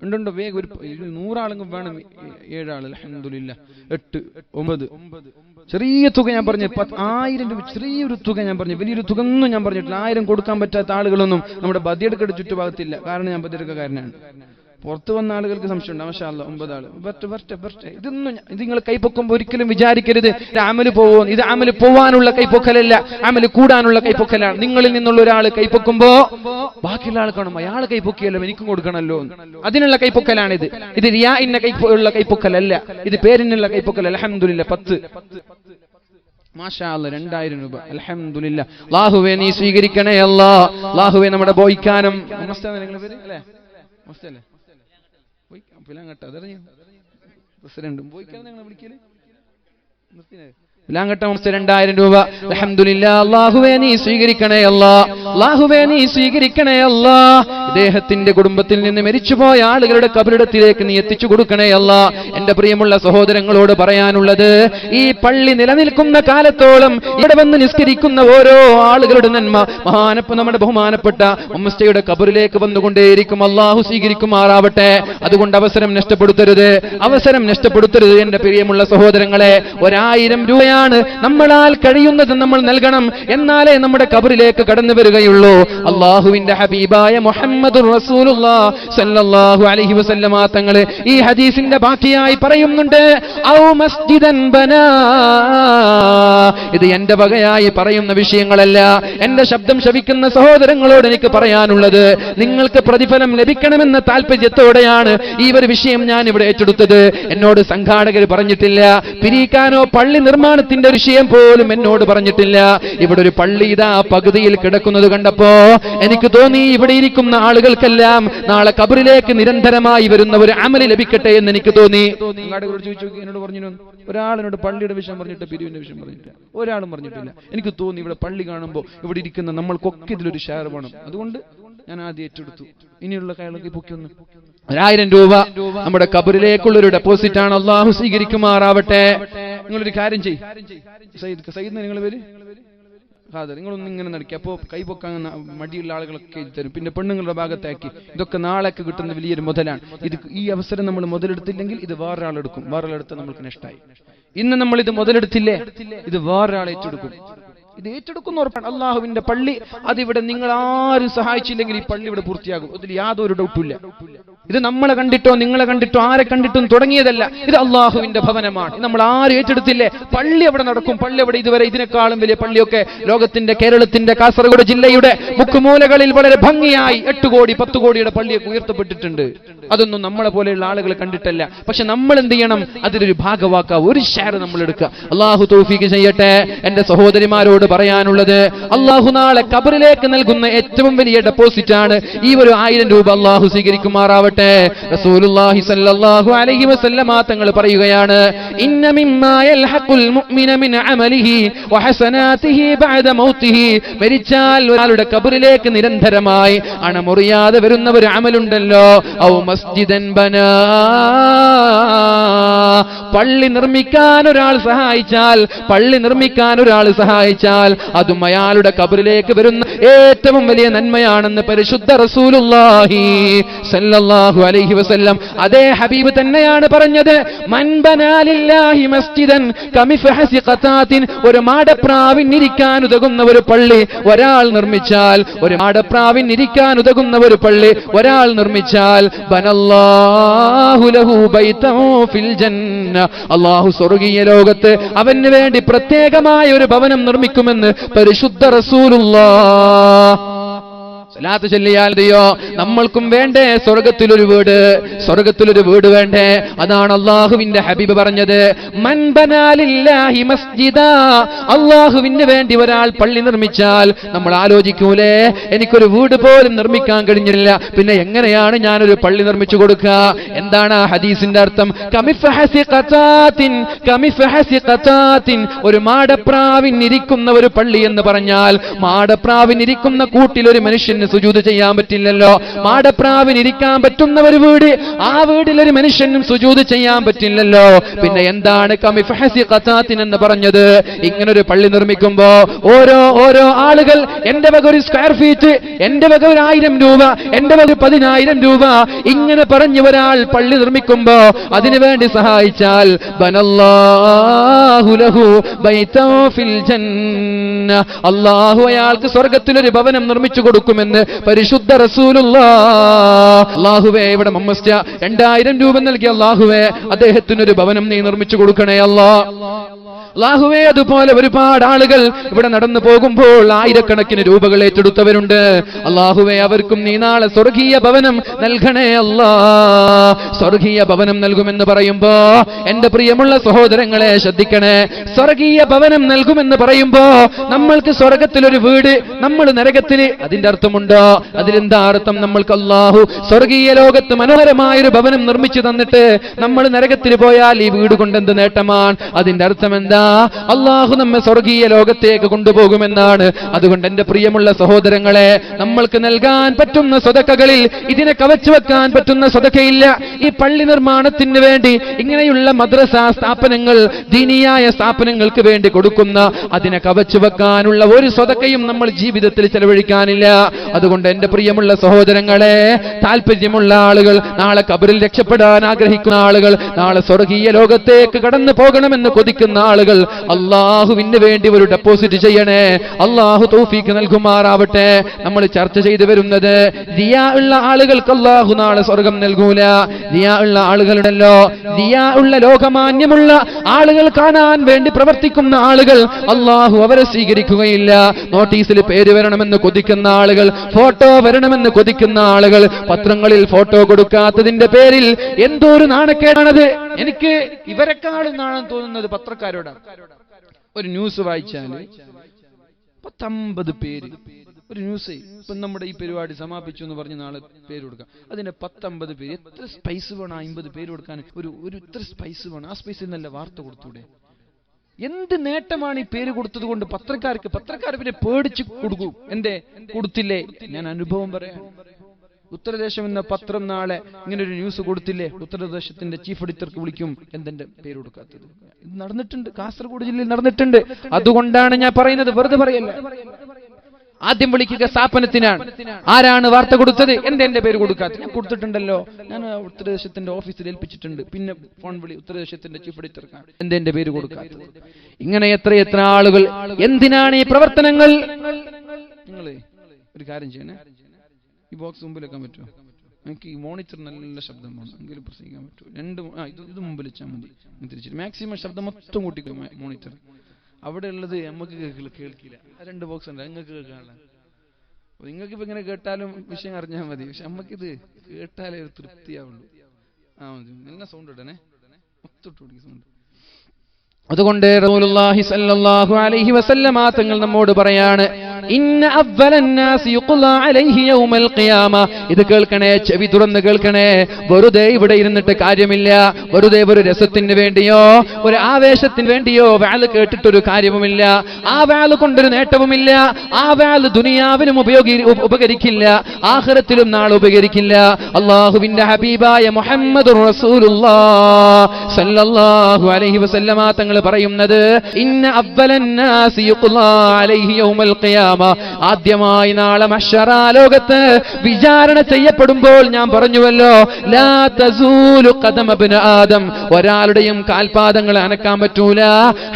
ഉണ്ടോ? വേഗം ഒരു 100 ആളെങ്കിലും വേണം. 7 ആള്, അൽഹംദുലില്ലാഹ്. 8, 9, ചെറിയ തുക ഞാൻ പറഞ്ഞു. 1000 രൂപ ചെറിയൊരു തുക ഞാൻ പറഞ്ഞു, വലിയൊരു തുക ഒന്നും ഞാൻ പറഞ്ഞിട്ടില്ല. 1000 കൊടുക്കാൻ പറ്റാത്ത ആളുകളൊന്നും നമ്മുടെ ബദിയെടുക്കയുടെ ചുറ്റുഭാഗത്തില്ല. കാരണം ഞാൻ ബദിയെടുക്കാരനാണ്. പുറത്തു വന്ന ആളുകൾക്ക് സംശയമുണ്ട്. മാഷാ അല്ലാഹ്. 9 ആള്. ഇതൊന്നും ഇത് നിങ്ങൾ കൈപ്പൊക്കുമ്പോൾ ഒരിക്കലും വിചാരിക്കരുത് അമല് പോവോ. ഇത് അമല് പോവാനുള്ള കൈപ്പൊക്കലല്ല, അമല് കൂടാനുള്ള കൈപ്പൊക്കലാണ്. നിങ്ങളിൽ നിന്നുള്ള ഒരാൾ കൈപ്പൊക്കുമ്പോ ബാക്കിയുള്ള ആൾ കാണും, അയാൾ കൈപ്പൊക്കിയല്ലോ, എനിക്കും കൊടുക്കണമല്ലോ, അതിനുള്ള കൈപ്പൊക്കലാണിത്. ഇത് റിയാഇന്റെ ഉള്ള കൈപ്പൊക്കലല്ല, ഇത് പേരിനുള്ള കൈപ്പൊക്കൽ. അൽഹംദുലില്ലാഹ്. 10, മാഷാ അല്ലാഹ്. 2000 രൂപ. അൽഹംദുലില്ലാഹ്. അല്ലാഹുവേ നീ സ്വീകരിക്കണേ അല്ലാഹ്. അല്ലാഹുവേ നമ്മുടെ ബോയിക്കാനം പ്രസിഡന്റും ബോയിക്കാനും നിങ്ങൾ വിളിക്കല് ലാങ്കട്ട 2000 രൂപ. അൽഹംദുലില്ലാഹ്, അല്ലാഹുവേ നീ സ്വീകരിക്കണേ അല്ലാഹ്, അല്ലാഹുവേ നീ സ്വീകരിക്കണേ അല്ലാഹ്. ഇദ്ദേഹത്തിന്റെ കുടുംബത്തിൽ നിന്ന് മരിച്ചുപോയ ആളുകളുടെ ഖബറിടത്തിലേക്ക് നീ എത്തിച്ചു കൊടുക്കണേ അല്ലാഹ്. എന്റെ പ്രിയമുള്ള സഹോദരങ്ങളോട് പറയാനുള്ളത്, ഈ പള്ളി നിലനിൽക്കുന്ന കാലത്തോളം ഇവിടെ വന്ന് നിസ്കരിക്കുന്ന ഓരോ ആളുകളുടെ നന്മ നമ്മുടെ ബഹുമാനപ്പെട്ട ഉമ്മയുടെ ഖബറിലേക്ക് വന്നുകൊണ്ടേയിരിക്കും. അല്ലാഹു സ്വീകരിക്കുമാറാവട്ടെ. അതുകൊണ്ട് അവസരം നഷ്ടപ്പെടുത്തരുത്, അവസരം നഷ്ടപ്പെടുത്തരുത്. എന്റെ പ്രിയമുള്ള സഹോദരങ്ങളെ, 1000 രൂപ നമ്മളാൽ കഴിയുന്നത് നമ്മൾ നൽകണം. എന്നാലേ നമ്മുടെ ഖബറിലേക്ക് കടന്നു വരികയുള്ളൂ. അല്ലാഹുവിന്റെ ഹബീബായ മുഹമ്മദുർ റസൂലുള്ളാഹി സ്വല്ലല്ലാഹു അലൈഹി വസല്ലമ തങ്ങൾ ഈ ഹദീസിന്റെ ബാക്കിയായി പറയുന്നുണ്ട്, ഔ മസ്ജിദൻ ബനാ. ഇത് എന്റെ വകയായി പറയുന്ന വിഷയങ്ങളല്ല. എന്റെ ശബ്ദം ശ്രവിക്കുന്ന സഹോദരങ്ങളോട് എനിക്ക് പറയാനുള്ളത്, നിങ്ങൾക്ക് പ്രതിഫലം ലഭിക്കണമെന്ന താല്പര്യത്തോടെയാണ് ഈ ഒരു വിഷയം ഞാൻ ഇവിടെ ഏറ്റെടുത്തത്. എന്നോട് സംഘാടകർ പറഞ്ഞിട്ടില്ല, പിരിക്കാനോ പള്ളി നിർമ്മാണത്തിന്റെ ഒരു വിഷയം പോലും എന്നോട് പറഞ്ഞിട്ടില്ല. ഇവിടെ ഒരു പള്ളി ഇതാ പകുതിയിൽ കിടക്കുന്നത് കണ്ടപ്പോ എനിക്ക് തോന്നി, ഇവിടെ ഇരിക്കുന്ന ആളുകൾക്കെല്ലാം നാളെ ഖബറിലേക്ക് നിരന്തരമായി വരുന്ന ഒരു അമല് ലഭിക്കട്ടെ എന്ന് എനിക്ക് തോന്നി. എന്നോട് പറഞ്ഞു, ഒരാളിനോട് പള്ളിയുടെ വിഷയം പറഞ്ഞിട്ട് പിരിവിന്റെ വിഷയം പറഞ്ഞിട്ട് ഒരാളും പറഞ്ഞിട്ടില്ല. എനിക്ക് തോന്നി, ഇവിടെ പള്ളി കാണുമ്പോൾ ഇവിടെ ഇരിക്കുന്ന നമ്മൾക്കൊക്കെ ഇതിലൊരു ഷെയർ വേണം. അതുകൊണ്ട് ഞാൻ ആദ്യം ഏറ്റെടുത്തു. ഇനിയുള്ള കാര്യങ്ങളൊക്കെ പൊക്കിയൊന്ന് 1000 രൂപ നമ്മുടെ ഖബറിലേക്കുള്ളൊരു ഡെപ്പോസിറ്റ് ആണ്. അല്ലാഹു സ്വീകരിക്കുമാറാവട്ടെ. നിങ്ങളൊരു കാര്യം ചെയ്യ്, സയ്യിദ് നിങ്ങൾ പേര് ഖാദർ, നിങ്ങളൊന്നും ഇങ്ങനെ നടക്കുക. അപ്പോൾ കൈപൊക്കാൻ മടിയുള്ള ആളുകളൊക്കെ തരും. പിന്നെ പെണ്ണുങ്ങളുടെ ഭാഗത്താക്കി. ഇതൊക്കെ നാളേക്ക് കിട്ടുന്ന വലിയൊരു മുതലാണ്. ഈ അവസരം നമ്മൾ മുതലെടുത്തില്ലെങ്കിൽ ഇത് വേറൊരാളെടുക്കും. വേറൊരാളെടുത്ത് നമ്മൾക്ക് നഷ്ടമായി. ഇന്ന് നമ്മൾ ഇത് മുതലെടുത്തില്ലേ, ഇത് വേറൊരാൾ ഏറ്റെടുക്കും. ഇത് ഏറ്റെടുക്കുന്ന ഉറപ്പാണ്. അള്ളാഹുവിന്റെ പള്ളി അതിവിടെ നിങ്ങൾ ആരും സഹായിച്ചില്ലെങ്കിൽ ഈ പള്ളി ഇവിടെ പൂർത്തിയാകും. അതിൽ യാതൊരു ഡൗട്ടില്ല. ഇത് നമ്മളെ കണ്ടിട്ടോ നിങ്ങളെ കണ്ടിട്ടോ ആരെ കണ്ടിട്ടും തുടങ്ങിയതല്ല. ഇത് അള്ളാഹുവിന്റെ ഭവനമാണ്. നമ്മൾ ആരും ഏറ്റെടുത്തില്ലേ, പള്ളി അവിടെ നടക്കും. പള്ളി അവിടെ ഇതുവരെ ഇതിനേക്കാളും വലിയ പള്ളിയൊക്കെ ലോകത്തിന്റെ, കേരളത്തിന്റെ, കാസർഗോഡ് ജില്ലയുടെ മുക്കുമൂലകളിൽ വളരെ ഭംഗിയായി 8 കോടി 10 കോടിയുടെ പള്ളിയൊക്കെ ഉയർത്തപ്പെട്ടിട്ടുണ്ട്. അതൊന്നും നമ്മളെ പോലെയുള്ള ആളുകൾ കണ്ടിട്ടല്ല. പക്ഷെ നമ്മൾ എന്ത് ചെയ്യണം, അതിലൊരു ഭാഗവാക്കുക, ഒരു ഷെയർ നമ്മൾ എടുക്കുക. അള്ളാഹു തൗഫീഖ് ചെയ്യട്ടെ. എന്റെ സഹോദരിമാരോട് പറയാനുള്ളത്, അള്ളാഹു നാളെ ഖബറിലേക്ക് നൽകുന്ന ഏറ്റവും വലിയ ഡെപ്പോസിറ്റ് ആണ് ഈ ഒരു 1000 രൂപ. അള്ളാഹു സ്വീകരിക്കുമാറാവട്ടെ. റസൂലുള്ളാഹി സ്വല്ലല്ലാഹു അലൈഹി വസല്ലമ തങ്ങൾ പറയുകയാണ്, ഇന്ന മിമ്മാ യൽഹഖുൽ മുഅ്മിന മിൻ അമലിഹി വഹസനാതിഹി ബഅദ മൗതിഹി. മരിച്ചാൽ ഒരാളുടെ ഖബറിലേക്ക് നിരന്തരമായി അണമുറിയാതെ വരുന്ന ഒരു അമലുണ്ടല്ലോ, ഔ മസ്ജിദൻ ബനാ. പള്ളി നിർമ്മിക്കാൻ ഒരാൾ സഹായിച്ചാൽ, പള്ളി നിർമ്മിക്കാൻ ഒരാൾ സഹായിച്ചാൽ അതും അയാളുടെ ഖബറിലേക്ക് വരുന്ന ഏറ്റവും വലിയ നന്മയാണെന്ന് പരിശുദ്ധ റസൂലുള്ളാഹി സല്ലല്ലാഹു അലൈഹി വസല്ലം അതേ ഹബീബ് തന്നെയാണ് പറഞ്ഞത്. മൻ ബനാ ലില്ലാഹി മസ്ജിദൻ കമിഫഹസി ഖതാത്തിൻ. ഒരു മാടപ്രാവിന് ഇരിക്കാൻ ഉതകുന്ന ഒരു പള്ളി ഒരാൾ നിർമ്മിച്ചാൽ, ഒരു മാടപ്രാവിന് ഇരിക്കാൻ ഉതകുന്ന ഒരു പള്ളി ഒരാൾ നിർമ്മിച്ചാൽ, ബനല്ലാഹു ലഹു ബൈതൻ ഫിൽ ജന്ന. അല്ലാഹു സ്വർഗ്ഗീയ ലോകത്ത് അവന് വേണ്ടി പ്രത്യേകമായ ഒരു ഭവനം നിർമ്മിക്കുമെന്ന് പരിശുദ്ധ റസൂലുള്ളാഹ്. സ്വലാത്ത് ചൊല്ലിയാൽയോ നമ്മൾക്കും വേണ്ടേ സ്വർഗത്തിലൊരു വീട്, സ്വർഗത്തിലൊരു വീട് വേണ്ടേ? അതാണ് അള്ളാഹുവിന്റെ ഹബീബ് പറഞ്ഞത്, മൻ ബനാ ലില്ലാഹി മസ്ജിദാ. അള്ളാഹുവിന് വേണ്ടി ഒരാൾ പള്ളി നിർമ്മിച്ചാൽ നമ്മൾ ആലോചിക്കൂലേ, എനിക്കൊരു വീട് പോലും നിർമ്മിക്കാൻ കഴിഞ്ഞില്ല, പിന്നെ എങ്ങനെയാണ് ഞാനൊരു പള്ളി നിർമ്മിച്ചു കൊടുക്കുക? എന്താണ് ആ ഹദീസിന്റെ അർത്ഥം? കമിഫഹസി ഖതാത്തിൻ, കമിഫഹസി ഖതാത്തിൻ. ഒരു മാടപ്രാവിനിരിക്കുന്ന ഒരു പള്ളി എന്ന് പറഞ്ഞാൽ, മാടപ്രാവിനിരിക്കുന്ന കൂട്ടിൽ ഒരു മനുഷ്യൻ സുജൂദ് ചെയ്യാൻ പറ്റില്ലല്ലോ. മാടപ്രാവിന് ഇരിക്കാൻ പറ്റുന്ന ഒരു വീട്, ആ വീട്ടിൽ ഒരു മനുഷ്യനും സുജൂദ് ചെയ്യാൻ പറ്റില്ലല്ലോ. പിന്നെ എന്താണ് കമിഫഹസി ഖതാത്തിൻ എന്ന് പറഞ്ഞത്? ഇങ്ങനൊരു പള്ളി നിർമ്മിക്കുമ്പോ ഓരോ ആളുകൾ എന്റെ വക ഒരു സ്ക്വയർ ഫീറ്റ്, എന്റെ വക 1000 രൂപ, എന്റെ വക 10,000 രൂപ, ഇങ്ങനെ പറഞ്ഞ് ഒരാൾ പള്ളി നിർമ്മിക്കുമ്പോ അതിനുവേണ്ടി സഹായിച്ചാൽ, ബനല്ലാഹു ലഹു ബൈതൻ ഫിൽ ജന്ന. അല്ലാഹു അയാൾക്ക് സ്വർഗ്ഗത്തിലൊരു ഭവനം നിർമ്മിച്ചു കൊടുക്കുമെന്ന് പരിശുദ്ധ റസൂലുള്ളാഹ്. അല്ലാഹുവേ, ഇവിടെ മമ്മസ്യ 2000 രൂപ നൽകി, അല്ലാഹുവേ അദ്ദേഹത്തിനൊരു ഭവനം നീ നിർമ്മിച്ചു കൊടുക്കണേ അല്ലാഹ്. അല്ലാഹുവേ, അതുപോലെ ഒരുപാട് ആളുകൾ ഇവിടെ നടന്നു പോകുമ്പോൾ ആയിരക്കണക്കിന് രൂപകൾ ഏറ്റെടുത്തവരുണ്ട്. അല്ലാഹുവേ, അവർക്കും നീ നാളെ സ്വർഗീയ ഭവനം നൽകണേ അല്ലാഹ്. സ്വർഗീയ ഭവനം നൽകുമെന്ന് പറയുമ്പോ എന്റെ പ്രിയമുള്ള സഹോദരങ്ങളെ ശ്രദ്ധിക്കണേ, സ്വർഗീയ ഭവനം നൽകുമെന്ന് പറയുമ്പോ നമ്മൾക്ക് സ്വർഗത്തിലൊരു വീട്, നമ്മൾ നരകത്തില്, അതിന്റെ അർത്ഥമുണ്ടോ? അതിലെന്താ അർത്ഥം? നമ്മൾക്ക് അല്ലാഹു സ്വർഗീയ ലോകത്ത് മനോഹരമായൊരു ഭവനം നിർമ്മിച്ചു തന്നിട്ട് നമ്മൾ നരകത്തിൽ പോയാൽ ഈ വീട് കൊണ്ട് എന്ത് നേട്ടമാണ്? അതിന്റെ അർത്ഥം എന്താ? അള്ളാഹു നമ്മെ സ്വർഗീയ ലോകത്തേക്ക് കൊണ്ടുപോകുമെന്നാണ്. അതുകൊണ്ട് എന്റെ പ്രിയമുള്ള സഹോദരങ്ങളെ, നമ്മൾക്ക് നൽകാൻ പറ്റുന്ന സ്വതക്കകളിൽ ഇതിനെ കവച്ചു വെക്കാൻ പറ്റുന്ന സ്വതക്കയില്ല. ഈ പള്ളി നിർമ്മാണത്തിന് വേണ്ടി ഇങ്ങനെയുള്ള മദ്രസ സ്ഥാപനങ്ങൾ, ദീനിയായ സ്ഥാപനങ്ങൾക്ക് വേണ്ടി കൊടുക്കുന്ന അതിനെ കവച്ചു വെക്കാനുള്ള ഒരു സ്വതക്കയും നമ്മൾ ജീവിതത്തിൽ ചെലവഴിക്കാനില്ല. അതുകൊണ്ട് എന്റെ പ്രിയമുള്ള സഹോദരങ്ങളെ, താല്പര്യമുള്ള ആളുകൾ, നാളെ ഖബറിൽ രക്ഷപ്പെടാൻ ആഗ്രഹിക്കുന്ന ആളുകൾ, നാളെ സ്വർഗീയ ലോകത്തേക്ക് കടന്നു പോകണമെന്ന് കൊതിക്കുന്ന ആളുകൾ, അള്ളാഹുവിന് വേണ്ടി ഒരു ഡെപ്പോസിറ്റ് ചെയ്യണേ. അള്ളാഹു തൗഫീഖ് നൽകുമാറാവട്ടെ. നമ്മൾ ചർച്ച ചെയ്തു വരുന്നത് റിയാ ഉള്ള ആളുകൾക്ക് അള്ളാഹു നാളെ സ്വർഗം നൽകൂല. റിയാ ഉള്ള ആളുകളുണ്ടല്ലോ, റിയാ ഉള്ള ലോകമാന്യമുള്ള ആളുകൾ, കാണാൻ വേണ്ടി പ്രവർത്തിക്കുന്ന ആളുകൾ, അള്ളാഹു അവരെ സ്വീകരിക്കുകയില്ല. നോട്ടീസിൽ പേര് വരണമെന്ന് കൊതിക്കുന്ന ആളുകൾ, ഫോട്ടോ വരണമെന്ന് കൊതിക്കുന്ന ആളുകൾ, പത്രങ്ങളിൽ ഫോട്ടോ കൊടുക്കാത്തതിന്റെ പേരിൽ എന്തോ ഒരു നാണക്കേടാണത്. എനിക്ക് ഇവരെക്കാളും നാണം തോന്നുന്നത് പത്രക്കാരോടാണ്. ഒരു ന്യൂസ് വായിച്ചാൽ 50 പേര്, ഒരു ന്യൂസ് ഇപ്പം നമ്മുടെ ഈ പരിപാടി സമാപിച്ചു എന്ന് പറഞ്ഞ് നാളെ പേര് കൊടുക്കാം, അതിന്റെ 50 പേര്. എത്ര സ്പൈസ് വേണം 50 പേര് കൊടുക്കാൻ? ഒരു ഇത്ര സ്പൈസ് വേണം. ആ സ്പൈസിൽ നല്ല വാർത്ത കൊടുത്തൂടെ? എന്ത് നേട്ടമാണ് ഈ പേര് കൊടുത്തത് കൊണ്ട് പത്രക്കാർ പിന്നെ പേടിച്ച് കൊടുക്കൂ. എന്തേ കൊടുത്തില്ലേ? ഞാൻ അനുഭവം പറയാം. ഉത്തരദേശം എന്ന പത്രം നാളെ ഇങ്ങനെ ഒരു ന്യൂസ് കൊടുത്തില്ലേ, ഉത്തരദേശത്തിന്റെ ചീഫ് എഡിറ്റർക്ക് വിളിക്കും, എന്തെന്റെ പേര് കൊടുക്കാത്തത്? ഇത് നടന്നിട്ടുണ്ട്, കാസർഗോഡ് ജില്ലയിൽ നടന്നിട്ടുണ്ട്. അതുകൊണ്ടാണ് ഞാൻ പറയുന്നത്, വെറുതെ പറയല്ല. ആദ്യം വിളിക്കുക സ്ഥാപനത്തിനാണ്. ആരാണ് വാർത്ത കൊടുത്തത്? എന്റെ പേര് കൊടുക്കാത്തത്? ഞാൻ കൊടുത്തിട്ടുണ്ടല്ലോ, ഞാൻ ഉത്തരദേശത്തിന്റെ ഓഫീസിൽ ഏൽപ്പിച്ചിട്ടുണ്ട്. പിന്നെ ഫോൺ വിളി ഉത്തരദേശത്തിന്റെ ചീഫ് എഡിറ്റർക്കാണ്, എന്റെ പേര് കൊടുക്കാത്തത്. ഇങ്ങനെ എത്ര ആളുകൾ. എന്തിനാണ് ഈ പ്രവർത്തനങ്ങൾ? നിങ്ങൾ ഒരു കാര്യം ചെയ്യണേ, ഈ ബോക്സ് മുമ്പിൽ വെക്കാൻ പറ്റുമോ? എനിക്ക് ഈ മോണിറ്റർ നല്ല ശബ്ദം വേണം, എങ്കിലും പ്രസംഗിക്കാൻ പറ്റുമോ? ഇത് മുമ്പിൽ വെച്ചാൽ മതി. തിരിച്ചിട്ട് മാക്സിമം ശബ്ദം മൊത്തം കൂട്ടിക്കും മോണിറ്റർ. അവിടെ ഉള്ളത് നമുക്ക് കേൾക്കില്ല. 2 ബോക്സ് ഉണ്ട്, നിങ്ങൾക്ക് കേൾക്കാനുള്ള. നിങ്ങൾക്ക് ഇപ്പൊ ഇങ്ങനെ കേട്ടാലും വിഷയം അറിഞ്ഞാൽ മതി. പക്ഷെ നമുക്കിത് കേട്ടാലേ ഒരു തൃപ്തിയാവുള്ളൂ. നല്ല സൗണ്ട് ഇടണേ, മൊത്തം സൗണ്ട്. അതുകൊണ്ട് റസൂലുള്ളാഹി സ്വല്ലല്ലാഹു അലൈഹി വസല്ലമ തങ്ങൾ നമ്മോട് പറയാണ്, ഇന്ന അവ്വലന്നാസി യുഖ്ലാ അലൈഹി യൗമൽ ഖിയാമ. ഇത് കേൾക്കണേ, ചെവി തുറന്ന് കേൾക്കണേ. വെറുതെ ഇവിടെ ഇരുന്നിട്ട് കാര്യമില്ല. വെറുതെ ഒരു രസത്തിന് വേണ്ടിയോ ഒരു ആവേശത്തിന് വേണ്ടിയോ വാല് കേട്ടിട്ടൊരു കാര്യവുമില്ല. ആ വാല് കൊണ്ടൊരു നേട്ടവുമില്ല. ആ വാല് ദുനിയാവിലും ഉപകരിക്കില്ല, ആഖിറത്തിലും നാളെ ഉപകരിക്കില്ല. അല്ലാഹുവിന്റെ ഹബീബായ മുഹമ്മദുർ റസൂലുള്ളാഹി സ്വല്ലല്ലാഹു അലൈഹി വസല്ലമ തങ്ങൾ പറയുന്നത്, ഇന്ന അവ്വലന്നാസി യുഖ്ലാ അലൈഹി യൗമൽ ഖിയാമ. ആദ്യമായി നാളെ മഹ്ശറാ ലോകത്ത് വിചാരണ ചെയ്യപ്പെടുമ്പോൾ ഞാൻ പറഞ്ഞുവല്ലോ, ലാ തസൂലു ഖദമ ഇബ്നു ആദം. ഒരാളുടെയും കാൽപാദങ്ങൾ അനക്കാൻ പറ്റൂല.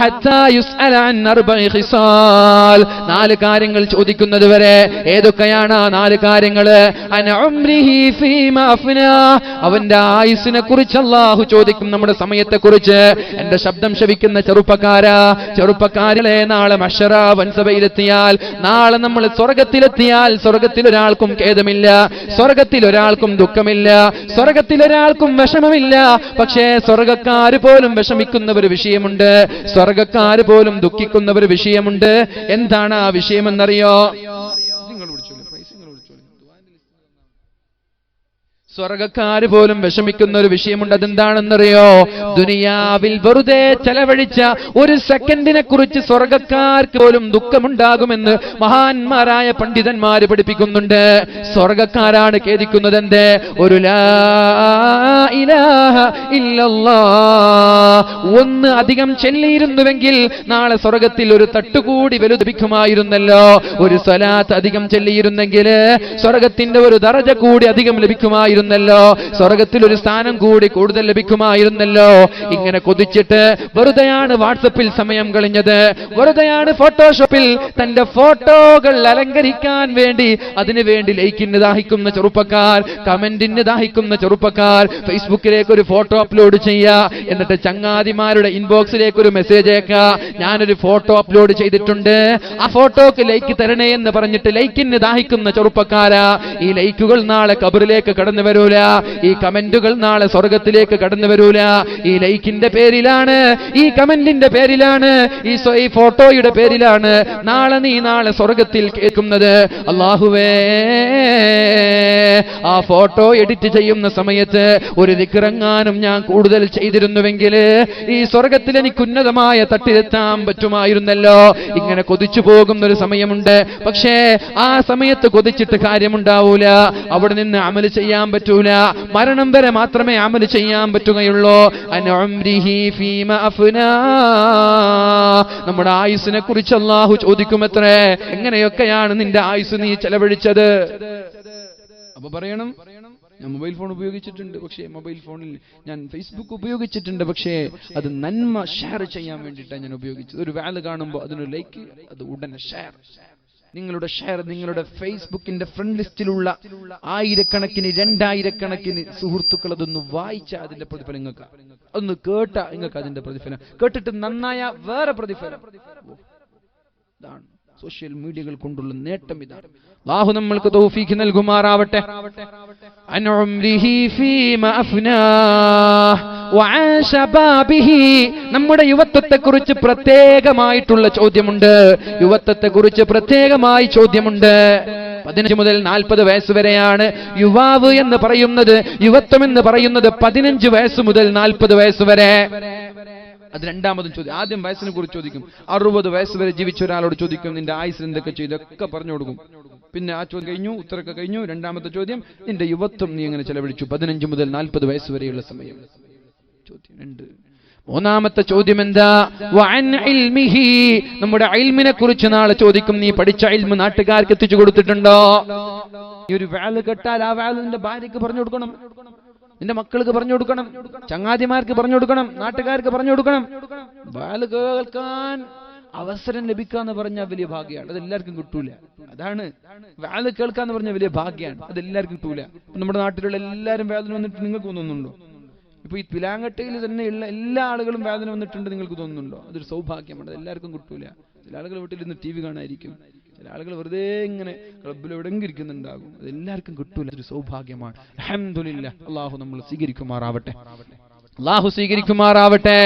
ഹത്താ യുസ്അല അൻ അർബഇ ഖിസാൽ. 4 കാര്യങ്ങൾ ചോദിക്കുന്നത് വരെ. ഏതൊക്കെയാണ് ആ 4 കാര്യങ്ങൾ? അൻ ഉംരിഹി ഫീമാ അഫ്നാ. അവന്റെ ആയുസ്സിനെ കുറിച്ച് അല്ലാഹു ചോദിക്കും, നമ്മുടെ സമയത്തെ കുറിച്ച്. എന്റെ ശബ്ദം ശവിക്കുന്ന ചെറുപ്പക്കാരിലെ നാളെ മഹ്ശറാ വൻസഭയിലെത്തിയാൽ, നാളെ നമ്മൾ സ്വർഗത്തിലെത്തിയാൽ, സ്വർഗത്തിൽ ഒരാൾക്കും ഖേദമില്ല, സ്വർഗത്തിൽ ഒരാൾക്കും ദുഃഖമില്ല, സ്വർഗത്തിൽ ഒരാൾക്കും വിഷമമില്ല. പക്ഷേ സ്വർഗക്കാര് പോലും വിഷമിക്കുന്ന ഒരു വിഷയമുണ്ട്, സ്വർഗക്കാര് പോലും ദുഃഖിക്കുന്ന ഒരു വിഷയമുണ്ട്. എന്താണ് ആ വിഷയമെന്നറിയോ? സ്വർഗക്കാര് പോലും വിഷമിക്കുന്ന ഒരു വിഷയമുണ്ട്. അതെന്താണെന്നറിയോ? ദുനിയാവിൽ വെറുതെ ചെലവഴിച്ച ഒരു സെക്കൻഡിനെ കുറിച്ച് സ്വർഗക്കാർക്ക് പോലും ദുഃഖമുണ്ടാകുമെന്ന് മഹാന്മാരായ പണ്ഡിതന്മാര് പഠിപ്പിക്കുന്നുണ്ട്. സ്വർഗക്കാരാണ് ഖേദിക്കുന്നത്. എന്തേ? ഒരു ലാ ഇലാഹ ഇല്ലല്ലാഹ് ഒന്ന് അധികം ചൊല്ലിയിരുന്നുവെങ്കിൽ നാളെ സ്വർഗത്തിൽ ഒരു തട്ടുകൂടി ലഭിക്കുമായിരുന്നല്ലോ. ഒരു സ്വലാത്ത് അധികം ചൊല്ലിയിരുന്നെങ്കിൽ സ്വർഗത്തിന്റെ ഒരു ദറജ കൂടി അധികം ലഭിക്കുമായിരുന്നു. സ്വർഗത്തിൽ ഒരു സ്ഥാനം കൂടി കൂടുതൽ ലഭിക്കുമായിരുന്നല്ലോ. ഇങ്ങനെ കൊതിച്ചിട്ട് വെറുതെയാണ് വാട്സപ്പിൽ സമയം കളഞ്ഞത്, വെറുതെയാണ് ഫോട്ടോഷോപ്പിൽ തന്റെ ഫോട്ടോകൾ അലങ്കരിക്കാൻ വേണ്ടി, അതിനുവേണ്ടി ലൈക്കിന് ദാഹിക്കുന്ന ചെറുപ്പക്കാർ, കമന്റിന് ദാഹിക്കുന്ന ചെറുപ്പക്കാർ, ഫേസ്ബുക്കിലേക്ക് ഒരു ഫോട്ടോ അപ്ലോഡ് ചെയ്യുക, എന്നിട്ട് ചങ്ങാതിമാരുടെ ഇൻബോക്സിലേക്ക് ഒരു മെസ്സേജ് അയക്കുക, ഞാനൊരു ഫോട്ടോ അപ്ലോഡ് ചെയ്തിട്ടുണ്ട്, ആ ഫോട്ടോക്ക് ലൈക്ക് തരണേ എന്ന് പറഞ്ഞിട്ട് ലൈക്കിന് ദാഹിക്കുന്ന ചെറുപ്പക്കാരാ. ഈ ലൈക്കുകൾ നാളെ ഖബറിലേക്ക് കടന്നു വരൂല. ഈ കമന്റുകൾ നാളെ സ്വർഗത്തിലേക്ക് കടന്നു വരൂല. ഈ ലൈക്കിന്റെ പേരിലാണ്, ഈ കമന്റിന്റെ പേരിലാണ്, ഈ ഫോട്ടോയുടെ പേരിലാണ് നാളെ സ്വർഗത്തിൽ കേൾക്കുന്നത്. അല്ലാഹുവേ, ആ ഫോട്ടോ എഡിറ്റ് ചെയ്യുന്ന സമയത്ത് ഒരു ദിക്റെങ്ങാനും ഞാൻ കൂടുതൽ ചെയ്തിരുന്നുവെങ്കിൽ ഈ സ്വർഗത്തിൽ എനിക്ക് ഉന്നതമായ തട്ടിലെത്താൻ പറ്റുമായിരുന്നല്ലോ. ഇങ്ങനെ കൊതിച്ചു പോകുന്ന ഒരു സമയമുണ്ട്. പക്ഷേ ആ സമയത്ത് കൊതിച്ചിട്ട് കാര്യമുണ്ടാവൂല. അവിടെ നിന്ന് അമല് ചെയ്യാൻ പറ്റൂല. മരണം വരെ മാത്രമേ അമല് ചെയ്യാൻ പറ്റുകയുള്ളൂ. നമ്മുടെ ആയുസ്സിനെ കുറിച്ച് അല്ലാഹു ചോദിക്കുമത്രേ, എങ്ങനെയൊക്കെയാണ് നിന്റെ ആയുസ് നീ ചെലവഴിച്ചത്? അപ്പൊ പറയണം, ഞാൻ മൊബൈൽ ഫോൺ ഉപയോഗിച്ചിട്ടുണ്ട്, പക്ഷേ മൊബൈൽ ഫോണിൽ ഞാൻ ഫേസ്ബുക്ക് ഉപയോഗിച്ചിട്ടുണ്ട്, പക്ഷേ അത് നന്മ ഷെയർ ചെയ്യാൻ വേണ്ടിയിട്ടാണ് ഞാൻ ഉപയോഗിച്ചത്. ഒരു വാല് കാണുമ്പോൾ അതിനൊരു ലൈക്ക്, അത് ഉടനെ ഷെയർ. നിങ്ങളുടെ ഷെയർ നിങ്ങളുടെ ഫേസ്ബുക്കിന്റെ ഫ്രണ്ട് ലിസ്റ്റിലുള്ള 1000കണക്കിന് 2000കണക്കിന് സുഹൃത്തുക്കൾ അതൊന്ന് വായിച്ചാൽ അതിന്റെ പ്രതിഫലം നിങ്ങൾക്ക്, അതൊന്ന് കേട്ടാ നിങ്ങൾക്ക് അതിന്റെ പ്രതിഫലം, കേട്ടിട്ട് നന്നായ വേറെ പ്രതിഫലം. ഇതാണ് സോഷ്യൽ മീഡിയകൾ കൊണ്ടുള്ള നേട്ടം. ഇതാണ്. അല്ലാഹു നമ്മൾക്ക് തൗഫീഖ് നൽകുമാറാവട്ടെ. നമ്മുടെ യുവത്വത്തെക്കുറിച്ച് പ്രത്യേകമായിട്ടുള്ള ചോദ്യമുണ്ട്. യുവത്വത്തെക്കുറിച്ച് പ്രത്യേകമായി ചോദ്യമുണ്ട്. 15 മുതൽ 40 വയസ്സ് വരെയാണ് യുവാവ് എന്ന് പറയുന്നത്. യുവത്വം എന്ന് പറയുന്നത് 15 വയസ്സ് മുതൽ 40 വയസ്സ് വരെ. അത് രണ്ടാമതും ചോദ്യം. ആദ്യം വയസ്സിനെ കുറിച്ച് ചോദിക്കും. 60 വയസ്സ് വരെ ജീവിച്ച ഒരാളോട് ചോദിക്കും, നിന്റെ ആയുസ് എന്തൊക്കെ ചെയ്തു, ഒക്കെ പറഞ്ഞു കൊടുക്കും. പിന്നെ ആ ചോദ്യം കഴിഞ്ഞു, ഉത്തരമൊക്കെ കഴിഞ്ഞു. രണ്ടാമത്തെ ചോദ്യം, നിന്റെ യുവത്വം നീ എങ്ങനെ ചെലവഴിച്ചു 15 മുതൽ 40 വയസ്സ് വരെയുള്ള സമയം. ചോദ്യം 2. മൂന്നാമത്തെ ചോദ്യം എന്താ? നമ്മുടെ ഇൽമിനെ കുറിച്ച് നാളെ ചോദിക്കും. നീ പഠിച്ച ഇൽമ് നാട്ടുകാർക്ക് എത്തിച്ചു കൊടുത്തിട്ടുണ്ടോ? ഈ ഒരു വാല് കേട്ടാൽ ആ വാല് നിന്റെ ഭാര്യക്ക് പറഞ്ഞു കൊടുക്കണം, നിന്റെ മക്കൾക്ക് പറഞ്ഞു കൊടുക്കണം, ചങ്ങാതിമാർക്ക് പറഞ്ഞു കൊടുക്കണം, നാട്ടുകാർക്ക് പറഞ്ഞു കൊടുക്കണം. വാല് കേൾക്കാൻ അവസരം ലഭിക്കാന്ന് പറഞ്ഞാൽ വലിയ ഭാഗ്യമാണ്. അതെല്ലാവർക്കും കിട്ടൂല. അതാണ് വാല് കേൾക്കാന്ന് പറഞ്ഞാൽ വലിയ ഭാഗ്യമാണ്. അതെല്ലാവർക്കും കിട്ടൂല. നമ്മുടെ നാട്ടിലുള്ള എല്ലാവരും വേദന വന്നിട്ട് നിങ്ങൾക്ക് തോന്നുന്നുണ്ടോ? ഇപ്പൊ ഈ പിലാങ്കട്ടയിൽ തന്നെയുള്ള എല്ലാ ആളുകളും വേദന വന്നിട്ടുണ്ട് നിങ്ങൾക്ക് തോന്നുന്നുണ്ടോ? അതൊരു സൗഭാഗ്യമാണ്. അതെല്ലാവർക്കും കിട്ടൂല. ചില ആളുകൾ വീട്ടിൽ നിന്ന് TV കാണാതിരിക്കും, ചില ആളുകൾ വെറുതെ ഇങ്ങനെ ക്ലബ്ബിൽ എവിടെയെങ്കിലും ഇരിക്കുന്നുണ്ടാകും. അതെല്ലാവർക്കും കിട്ടൂല. അതൊരു സൗഭാഗ്യമാണ്. അൽഹംദുലില്ലാഹ്. അല്ലാഹു നമ്മൾ സ്വീകരിക്കുമാറാവട്ടെ. അല്ലാഹു സ്വീകരിക്കുമാറാവട്ടെ.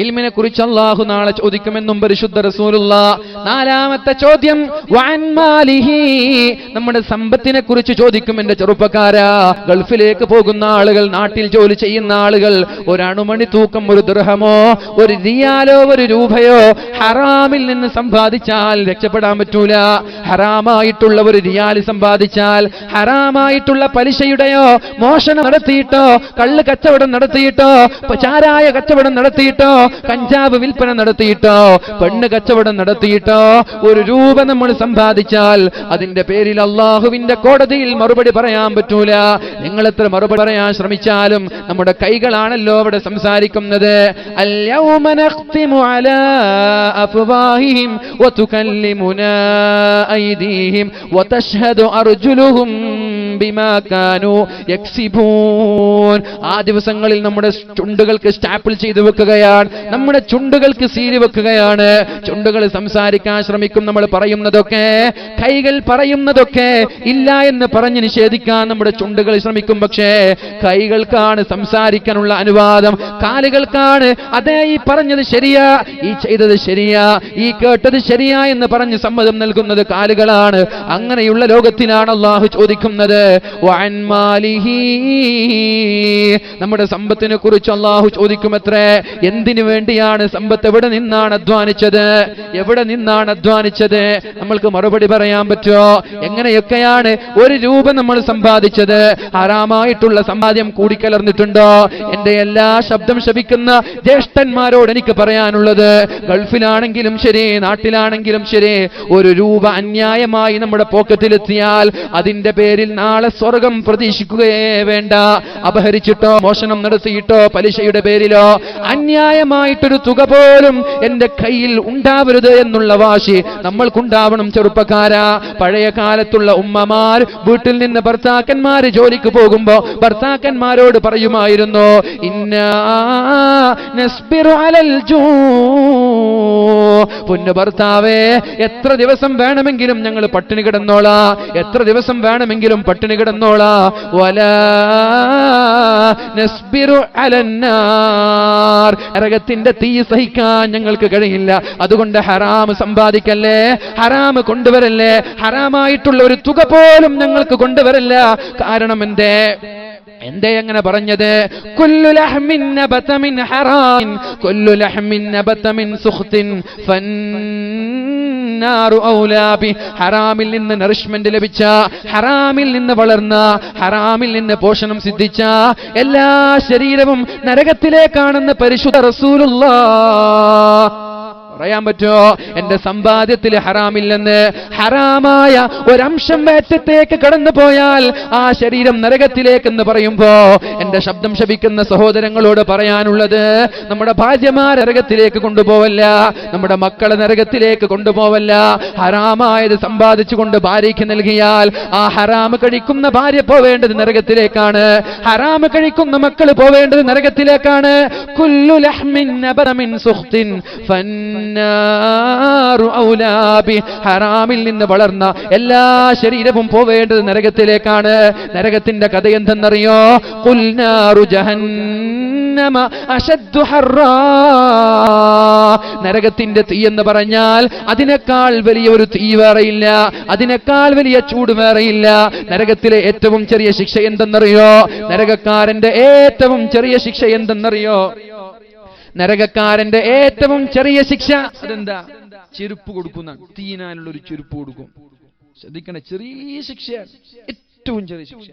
ഇൽമിനെ കുറിച്ച് അല്ലാഹു നാളെ ചോദിക്കുമെന്നും പരിശുദ്ധ റസൂലുള്ളാഹ്. നാലാമത്തെ ചോദ്യം വഅൻ മാലിഹി, നമ്മുടെ സമ്പത്തിനെ കുറിച്ച് ചോദിക്കും. എന്റെ ചെറുപ്പക്കാരാ, ഗൾഫിലേക്ക് പോകുന്ന ആളുകൾ, നാട്ടിൽ ജോലി ചെയ്യുന്ന ആളുകൾ, ഒരു അണുമണി തൂക്കം, ഒരു ദിർഹമോ ഒരു റിയാലോ ഒരു രൂപയോ ഹറാമിൽ നിന്ന് സമ്പാദിച്ചാൽ രക്ഷപ്പെടാൻ പറ്റൂല. ഹറാമായിട്ടുള്ള ഒരു റിയാൽ സമ്പാദിച്ചാൽ, ഹറാമായിട്ടുള്ള പലിശയുടെയോ മോഷണം നടത്തിയിട്ടോ, കള്ള് കച്ചവടം നടത്തിയിട്ടോ, ചാരായ കച്ചവടം നടത്തിയിട്ടോ, കഞ്ചാവ് വിൽപ്പന നടത്തിയിട്ടോ, പെണ്ണ് കച്ചവടം നടത്തിയിട്ടോ ഒരു രൂപ നമ്മൾ സമ്പാദിച്ചാൽ അതിന്റെ പേരിൽ അള്ളാഹുവിന്റെ കോടതിയിൽ മറുപടി പറയാൻ പറ്റൂല. നിങ്ങൾ എത്ര മറുപടി പറയാൻ ശ്രമിച്ചാലും നമ്മുടെ കൈകളാണല്ലോ അവിടെ സംസാരിക്കുന്നത്. അൽയൗമ നഖ്തിമു അലാ അഫ്വാഹിഹിം വതുകല്ലിമുനാ ഐദീഹിം വതശ്ഹദു അർജുലുഹും ബിമാ കാനൂ യക്സിബൂൻ. ആ ദിവസങ്ങളിൽ നമ്മുടെ ചുണ്ടുകൾക്ക് സ്റ്റാപ്പിൾ ചെയ്തു വെക്കുകയാണ്, നമ്മുടെ ചുണ്ടുകൾക്ക് സീല് വെക്കുകയാണ്. ചുണ്ടുകൾ സംസാരിക്കാൻ ശ്രമിക്കും. നമ്മൾ പറയുന്നതൊക്കെ, കൈകൾ പറയുന്നതൊക്കെ ഇല്ല എന്ന് പറഞ്ഞ് നിഷേധിക്കാൻ നമ്മുടെ ചുണ്ടുകൾ ശ്രമിക്കും. പക്ഷേ കൈകൾക്കാണ് സംസാരിക്കാനുള്ള അനുവാദം, കാലുകൾക്കാണ് അതേ ഈ പറഞ്ഞത് ശരിയാ, ഈ ചെയ്തത് ശരിയാ, ഈ കേട്ടത് ശരിയാ എന്ന് പറഞ്ഞ് സമ്മതം നൽകുന്നത് കാലുകളാണ്. അങ്ങനെയുള്ള ലോകത്തിലാണ് അല്ലാഹു ചോദിക്കുന്നത്. വഅൻ മാലിഹി, നമ്മുടെ സമ്പത്തിനെ കുറിച്ച് അല്ലാഹു ചോദിക്കുമത്രേ. എന്തിനു വേണ്ടിയാണ് സമ്പത്ത്? എവിടെ നിന്നാണ് അധ്വാനിച്ചത്? എവിടെ നിന്നാണ് അധ്വാനിച്ചത്? നമ്മൾക്ക് മറുപടി പറയാൻ പറ്റുമോ? എങ്ങനെയൊക്കെയാണ് ഒരു രൂപ നമ്മൾ സമ്പാദിച്ചത്? ഹറാമായിട്ടുള്ള സമ്പാദ്യം കൂടിക്കലർന്നിട്ടുണ്ടോ? എന്റെ എല്ലാ ശബ്ദം ശപിക്കുന്ന ജ്യേഷ്ഠന്മാരോട് എനിക്ക് പറയാനുള്ളത്, ഗൾഫിലാണെങ്കിലും ശരി, നാട്ടിലാണെങ്കിലും ശരി, ഒരു രൂപ അന്യായമായി നമ്മുടെ പോക്കറ്റിലെത്തിയാൽ അതിന്റെ പേരിൽ നാളെ സ്വർഗം പ്രതീക്ഷിക്കുകയേ വേണ്ട. അപഹരിച്ചിട്ടോ, മോഷണം നടത്തിയിട്ടോ, പലിശയുടെ പേരിലോ അന്യായമായിട്ടൊരു തുക പോലും എന്റെ കയ്യിൽ ഉണ്ടാവരുത് എന്നുള്ള വാശി നമ്മൾക്കുണ്ടാവണം ചെറുപ്പക്കാരാ. പഴയ കാലത്തുള്ള ഉമ്മമാർ വീട്ടിൽ നിന്ന് ഭർത്താക്കന്മാര് ജോലിക്ക് പോകുമ്പോ ഭർത്താക്കന്മാരോട് പറയുമായിരുന്നു, ഇന്നാ നസ്ബിറു അലൽ ജൂ, പൊന്നു ഭർത്താവേ, എത്ര ദിവസം വേണമെങ്കിലും ഞങ്ങൾ പട്ടിണി കിടന്നോളാം, എത്ര ദിവസം വേണമെങ്കിലും പട്ടിണി പട്ടിണി കിടന്നോളാ, വലാ നസ്ബിറു അലന്നാർ, നരകത്തിന്റെ തീ സഹിക്കാൻ ഞങ്ങൾക്ക് കഴിയില്ല. അതുകൊണ്ട് ഹറാം സമ്പാദിക്കല്ലേ, ഹറാം കൊണ്ടുവരല്ലേ, ഹറാമായിട്ടുള്ള ഒരു തുക പോലും ഞങ്ങൾക്ക് കൊണ്ടുവരല്ല. കാരണം എന്തേ അങ്ങനെ പറഞ്ഞത്? കുല്ലു ലഹ്മിൻ നബത മിൻ ഹറാമിൻ കുല്ലു ലഹ്മിൻ നബത മിൻ സുഖ്തിൻ ഫന്നാറു ഔലാ ബി. ഹറാമിൽ നിന്ന് നറിഷ്മെന്റ് ലഭിച്ച, ഹറാമിൽ നിന്ന് വളർന്ന, ഹറാമിൽ നിന്ന് പോഷണം സിദ്ധിച്ച എല്ലാ ശരീരവും നരകത്തിലേക്കാണെന്ന് പരിശുദ്ധ റസൂലുള്ളാഹ്. പറയാൻ പറ്റുമോ? എന്റെ സമ്പാദ്യത്തിൽ ഹറാമില്ലെന്ന്. ഹറാമായ ഒരംശം ഏറ്റത്തേക്ക് കടന്നു പോയാൽ ആ ശരീരം നരകത്തിലേക്കെന്ന് പറയുമ്പോ എന്റെ ശബ്ദം ശപിക്കുന്ന സഹോദരങ്ങളോട് പറയാനുള്ളത്, നമ്മുടെ ഭാര്യമാർ നരകത്തിലേക്ക് കൊണ്ടുപോവല്ല, നമ്മുടെ മക്കളെ നരകത്തിലേക്ക് കൊണ്ടുപോവല്ല. ഹറാമായത് സമ്പാദിച്ചുകൊണ്ട് ഭാര്യയ്ക്ക് നൽകിയാൽ ആ ഹറാമ് കഴിക്കുന്ന ഭാര്യ പോവേണ്ടത് നരകത്തിലേക്കാണ്, ഹറാമ് കഴിക്കുന്ന മക്കൾ പോവേണ്ടത് നരകത്തിലേക്കാണ്. കുല്ലു ലഹ്മിൻ നബത മിൻ സുഖ്തിൻ ഹറാമിൽ നിന്ന് വളർന്ന എല്ലാ ശരീരവും പോവേണ്ടത് നരകത്തിലേക്കാണ്. നരകത്തിന്റെ കഥ എന്തെന്നറിയോ? ഖുൽനാറു ജഹന്നമ അശദ്ദു ഹർറാ. നരകത്തിന്റെ തീ എന്ന് പറഞ്ഞാൽ അതിനേക്കാൾ വലിയ ഒരു തീ വേറെയില്ല, അതിനേക്കാൾ വലിയ ചൂട് വേറെയില്ല. നരകത്തിലെ ഏറ്റവും ചെറിയ ശിക്ഷ എന്തെന്നറിയോ? നരകക്കാരന്റെ ഏറ്റവും ചെറിയ ശിക്ഷ എന്തെന്നറിയോ? നരകക്കാരന്റെ ഏറ്റവും ചെറിയ ശിക്ഷ അതെന്താ? ചെരുപ്പ് കൊടുക്കുന്ന, തീനാനുള്ള ഒരു ചെരുപ്പ് കൊടുക്കും. ശ്രദ്ധിക്കണേ, ചെറിയ ശിക്ഷയാണ്, ഏറ്റവും ചെറിയ ശിക്ഷ.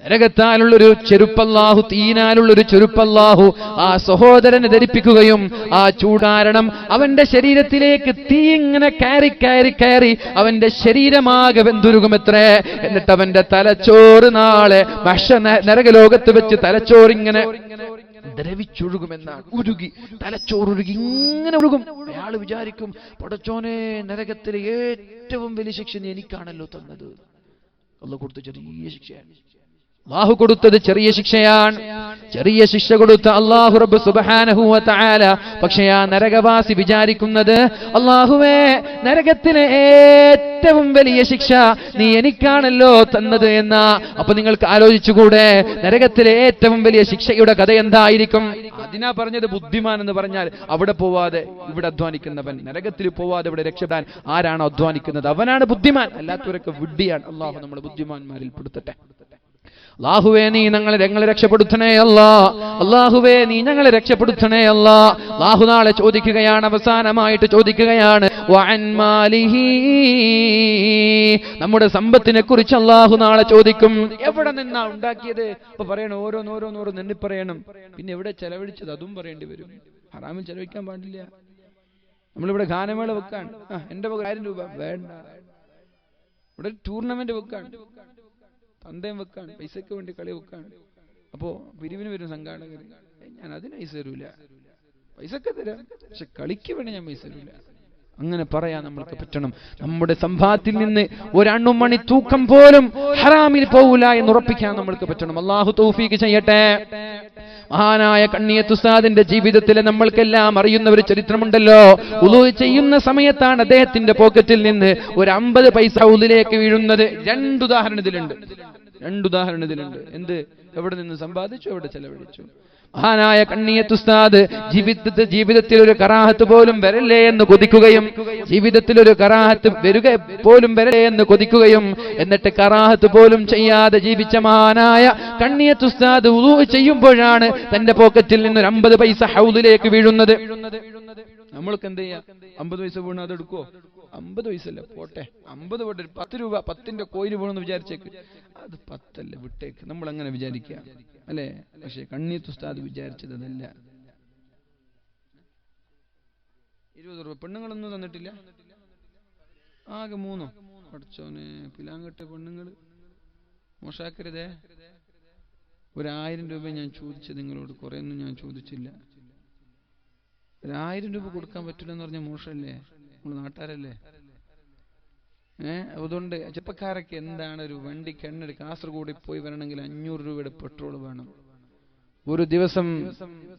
നരകത്താലുള്ളൊരു ചെരുപ്പല്ലാഹു, തീനാലുള്ളൊരു ചെരുപ്പല്ലാഹു ആ സഹോദരനെ ധരിപ്പിക്കുകയും ആ ചൂടാരണം അവന്റെ ശരീരത്തിലേക്ക് തീ ഇങ്ങനെ കയറി കയറി കയറി അവന്റെ ശരീരമാകെ വെന്തുരുകുമത്രേ. എന്നിട്ട് അവന്റെ തലച്ചോറ് നാളെ നരകലോകത്ത് വെച്ച് തലച്ചോറിങ്ങനെ ദ്രവിച്ചൊഴുകുമെന്നാണ്. ഉരുകി, തലച്ചോറുരുകി ഇങ്ങനെ ഒഴുകും. അയാൾ വിചാരിക്കും, പടച്ചോനെ, നരകത്തിലെ ഏറ്റവും വലിയ ശിക്ഷ എനിക്കാണല്ലോ തന്നത്. അല്ലാഹു കൊടുത്ത ചെറിയ ശിക്ഷയാണ്. അല്ലാഹു കൊടുത്തത് ചെറിയ ശിക്ഷയാണ്. ചെറിയ ശിക്ഷ കൊടുത്ത അല്ലാഹു റബ്ബ് സുബ്ഹാനഹു വ തആല. പക്ഷേ ആ നരകവാസി വിചാരിക്കുന്നത്, അല്ലാഹുവേ, നരകത്തിലെ ഏറ്റവും വലിയ ശിക്ഷ നീ എനിക്കാണല്ലോ തന്നത് എന്ന. അപ്പൊ നിങ്ങൾക്ക് ആലോചിച്ചുകൂടെ, നരകത്തിലെ ഏറ്റവും വലിയ ശിക്ഷയുടെ കഥ എന്തായിരിക്കും? അതിനാ പറഞ്ഞത് ബുദ്ധിമാൻ എന്ന് പറഞ്ഞാൽ അവിടെ പോവാതെ ഇവിടെ അധ്വാനിക്കുന്നവൻ, നരകത്തിൽ പോവാതെ ഇവിടെ രക്ഷപ്പെടാൻ ആരാണോ അധ്വാനിക്കുന്നത് അവനാണ് ബുദ്ധിമാൻ. അല്ലാത്തവരൊക്കെ വിഡ്ഢിയാണ്. അല്ലാഹു നമ്മളെ ബുദ്ധിമാന്മാരിൽ പെടുത്തട്ടെ. അല്ലാഹുവേ, നീ ഞങ്ങളെ രക്ഷപ്പെടുത്തണേ അല്ലാ. അല്ലാഹുവേ, നീ ഞങ്ങളെ രക്ഷപ്പെടുത്തണേ അല്ലാ. അല്ലാഹു നാളെ ചോദിക്കുകയാണ്, അവസാനമായിട്ട് ചോദിക്കുകയാണ്, വഅൻ മാലിഹി. നമ്മുടെ സമ്പത്തിനെ കുറിച്ച് അല്ലാഹു നാളെ ചോദിക്കും. എവിടെ നിന്നാ ഉണ്ടാക്കിയത്? അപ്പൊ പറയണം, ഓരോന്നോരോന്നോരോ എണ്ണി പറയണം. പിന്നെ എവിടെ ചെലവഴിച്ചത് അതും പറയേണ്ടി വരും. ഹറാമിൽ ചെലവഴിക്കാൻ പാടില്ല. നമ്മളിവിടെ ഗാനമേള വെക്കാൻ, എന്റെ 1000 രൂപ വേണ്ട. ഇവിടെ ടൂർണമെന്റ് വെക്കാൻ, പന്തയം വെക്കാൻ, പൈസക്ക് വേണ്ടി കളി വെക്കാൻ. അപ്പോ പിരിവിന് വരും സംഘാടകർ, ഞാൻ അതിന് പൈസ തരൂല, പൈസക്ക് തരാം, പക്ഷെ കളിക്ക് വേണ്ടി ഞാൻ പൈസ തരൂല. അങ്ങനെ പറയാൻ നമ്മൾക്ക് പറ്റണം. നമ്മുടെ സമ്പാദ്യത്തിൽ നിന്ന് ഒരണ്ണുമണി തൂക്കം പോലും ഹറാമിൽ പോവില്ല എന്ന് ഉറപ്പിക്കാൻ നമ്മൾക്ക് പറ്റണം. അല്ലാഹു തൗഫീഖ് ചെയ്യട്ടെ. മഹാനായ കണ്ണിയത്ത് ഉസ്താദിന്റെ ജീവിതത്തിലെ നമ്മൾക്കെല്ലാം അറിയുന്ന ഒരു ചരിത്രമുണ്ടല്ലോ. ഉളൂ ചെയ്യുന്ന സമയത്താണ് അദ്ദേഹത്തിന്റെ പോക്കറ്റിൽ നിന്ന് ഒരു 50 പൈസ ഉള്ളിലേക്ക് വീഴുന്നത്. 2 ഉദാഹരണം ഇതിലുണ്ട്. എന്ത്? എവിടെ നിന്ന് സമ്പാദിച്ചു, എവിടെ ചെലവഴിച്ചു? മഹാനായ കണ്ണിയത്ത് ഉസ്താദ് ജീവിതത്തിൽ ഒരു കറാഹത്ത് പോലും വരല്ലേ എന്ന് കൊതിക്കുകയും, ജീവിതത്തിൽ ഒരു കറാഹത്ത് വരിക പോലും വരല്ലേ എന്ന് കൊതിക്കുകയും, എന്നിട്ട് കറാഹത്ത് പോലും ചെയ്യാതെ ജീവിച്ച മഹാനായ കണ്ണിയത്ത് ഉസ്താദ് വുളൂ ചെയ്യുമ്പോഴാണ് തന്റെ പോക്കറ്റിൽ നിന്ന് ഒരു 50 പൈസ ഹൗദിലേക്ക് വീഴുന്നത്. നമ്മൾക്ക് എന്ത് ചെയ്യാം? 50 പൈസ വീണു, അതെടുക്കുവോ? 50 പൈസ അല്ല, പോട്ടെ, 50 പോട്ടെ, 10 രൂപ 10ന്റെ കോയിന് വീണെന്ന് വിചാരിച്ചേക്ക്, അത് 10 അല്ല, വിട്ടേക്ക്. നമ്മൾ അങ്ങനെ വിചാരിക്കുക അല്ലേ? പക്ഷെ കണ്ണിയത്ത് ഉസ്താദ് വിചാരിച്ചത് അതല്ല. 20 രൂപ പെണ്ണുങ്ങളൊന്നും തന്നിട്ടില്ല, ആകെ 3. പഠിച്ചോനെ, പിലാങ്കട്ട പെണ്ണുങ്ങൾ മോശാക്കരുതേ. 1000 രൂപ ഞാൻ ചോദിച്ചത് നിങ്ങളോട്, കുറേയൊന്നും ഞാൻ ചോദിച്ചില്ല. 1000 രൂപ കൊടുക്കാൻ പറ്റില്ലെന്ന് പറഞ്ഞാൽ മോശമല്ലേ? നമ്മൾ നാട്ടുകാരല്ലേ? അതുകൊണ്ട് ചെറുപ്പക്കാരൊക്കെ എന്താണ്, ഒരു വണ്ടിക്ക് എണ്ണ, കാസർഗോഡ് പോയി വരണമെങ്കിൽ 500 രൂപയുടെ പെട്രോൾ വേണം. ഒരു ദിവസം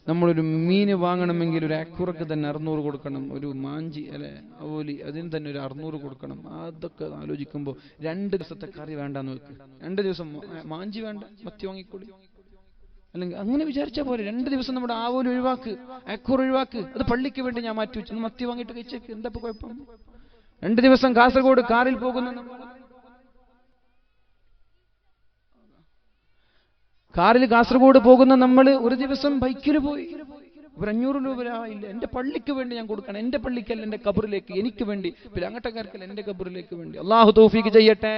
നമ്മളൊരു മീന് വാങ്ങണമെങ്കിൽ ഒരു അക്കൂറക്ക് തന്നെ 600 കൊടുക്കണം. ഒരു മാഞ്ചി അല്ലെ അവോലി അതിന് തന്നെ ഒരു 600 കൊടുക്കണം. അതൊക്കെ ആലോചിക്കുമ്പോൾ 2 ദിവസത്തെ കറി വേണ്ടെന്ന് വെക്ക്. 2 ദിവസം മാഞ്ചി വേണ്ട, മത്തി വാങ്ങിക്കൊള്ളി. അല്ലെങ്കിൽ അങ്ങനെ വിചാരിച്ചാൽ പോലെ 2 ദിവസം നമ്മുടെ ആവോലി ഒഴിവാക്ക്, അക്കൂർ ഒഴിവാക്ക്. അത് പള്ളിക്ക് വേണ്ടി ഞാൻ മാറ്റി വെച്ചു, മത്തി വാങ്ങിയിട്ട് കഴിച്ചേക്ക്. എന്താ കുഴപ്പം? 2 ദിവസം കാസർഗോഡ് കാറിൽ പോകുന്ന കാസർഗോഡ് പോകുന്ന നമ്മൾ ഒരു ദിവസം ബൈക്കിൽ പോയി ഒരു 500 രൂപ ഇല്ല, എന്റെ പള്ളിക്ക് വേണ്ടി ഞാൻ കൊടുക്കണം. എന്റെ പള്ളിക്കല്ല, എന്റെ ഖബറിലേക്ക്, എനിക്ക് വേണ്ടി, പിന്നെ അങ്ങോട്ടേക്കാർക്കല്ല, എന്റെ ഖബറിലേക്ക് വേണ്ടി. അള്ളാഹു തൗഫീഖ് ചെയ്യട്ടെ.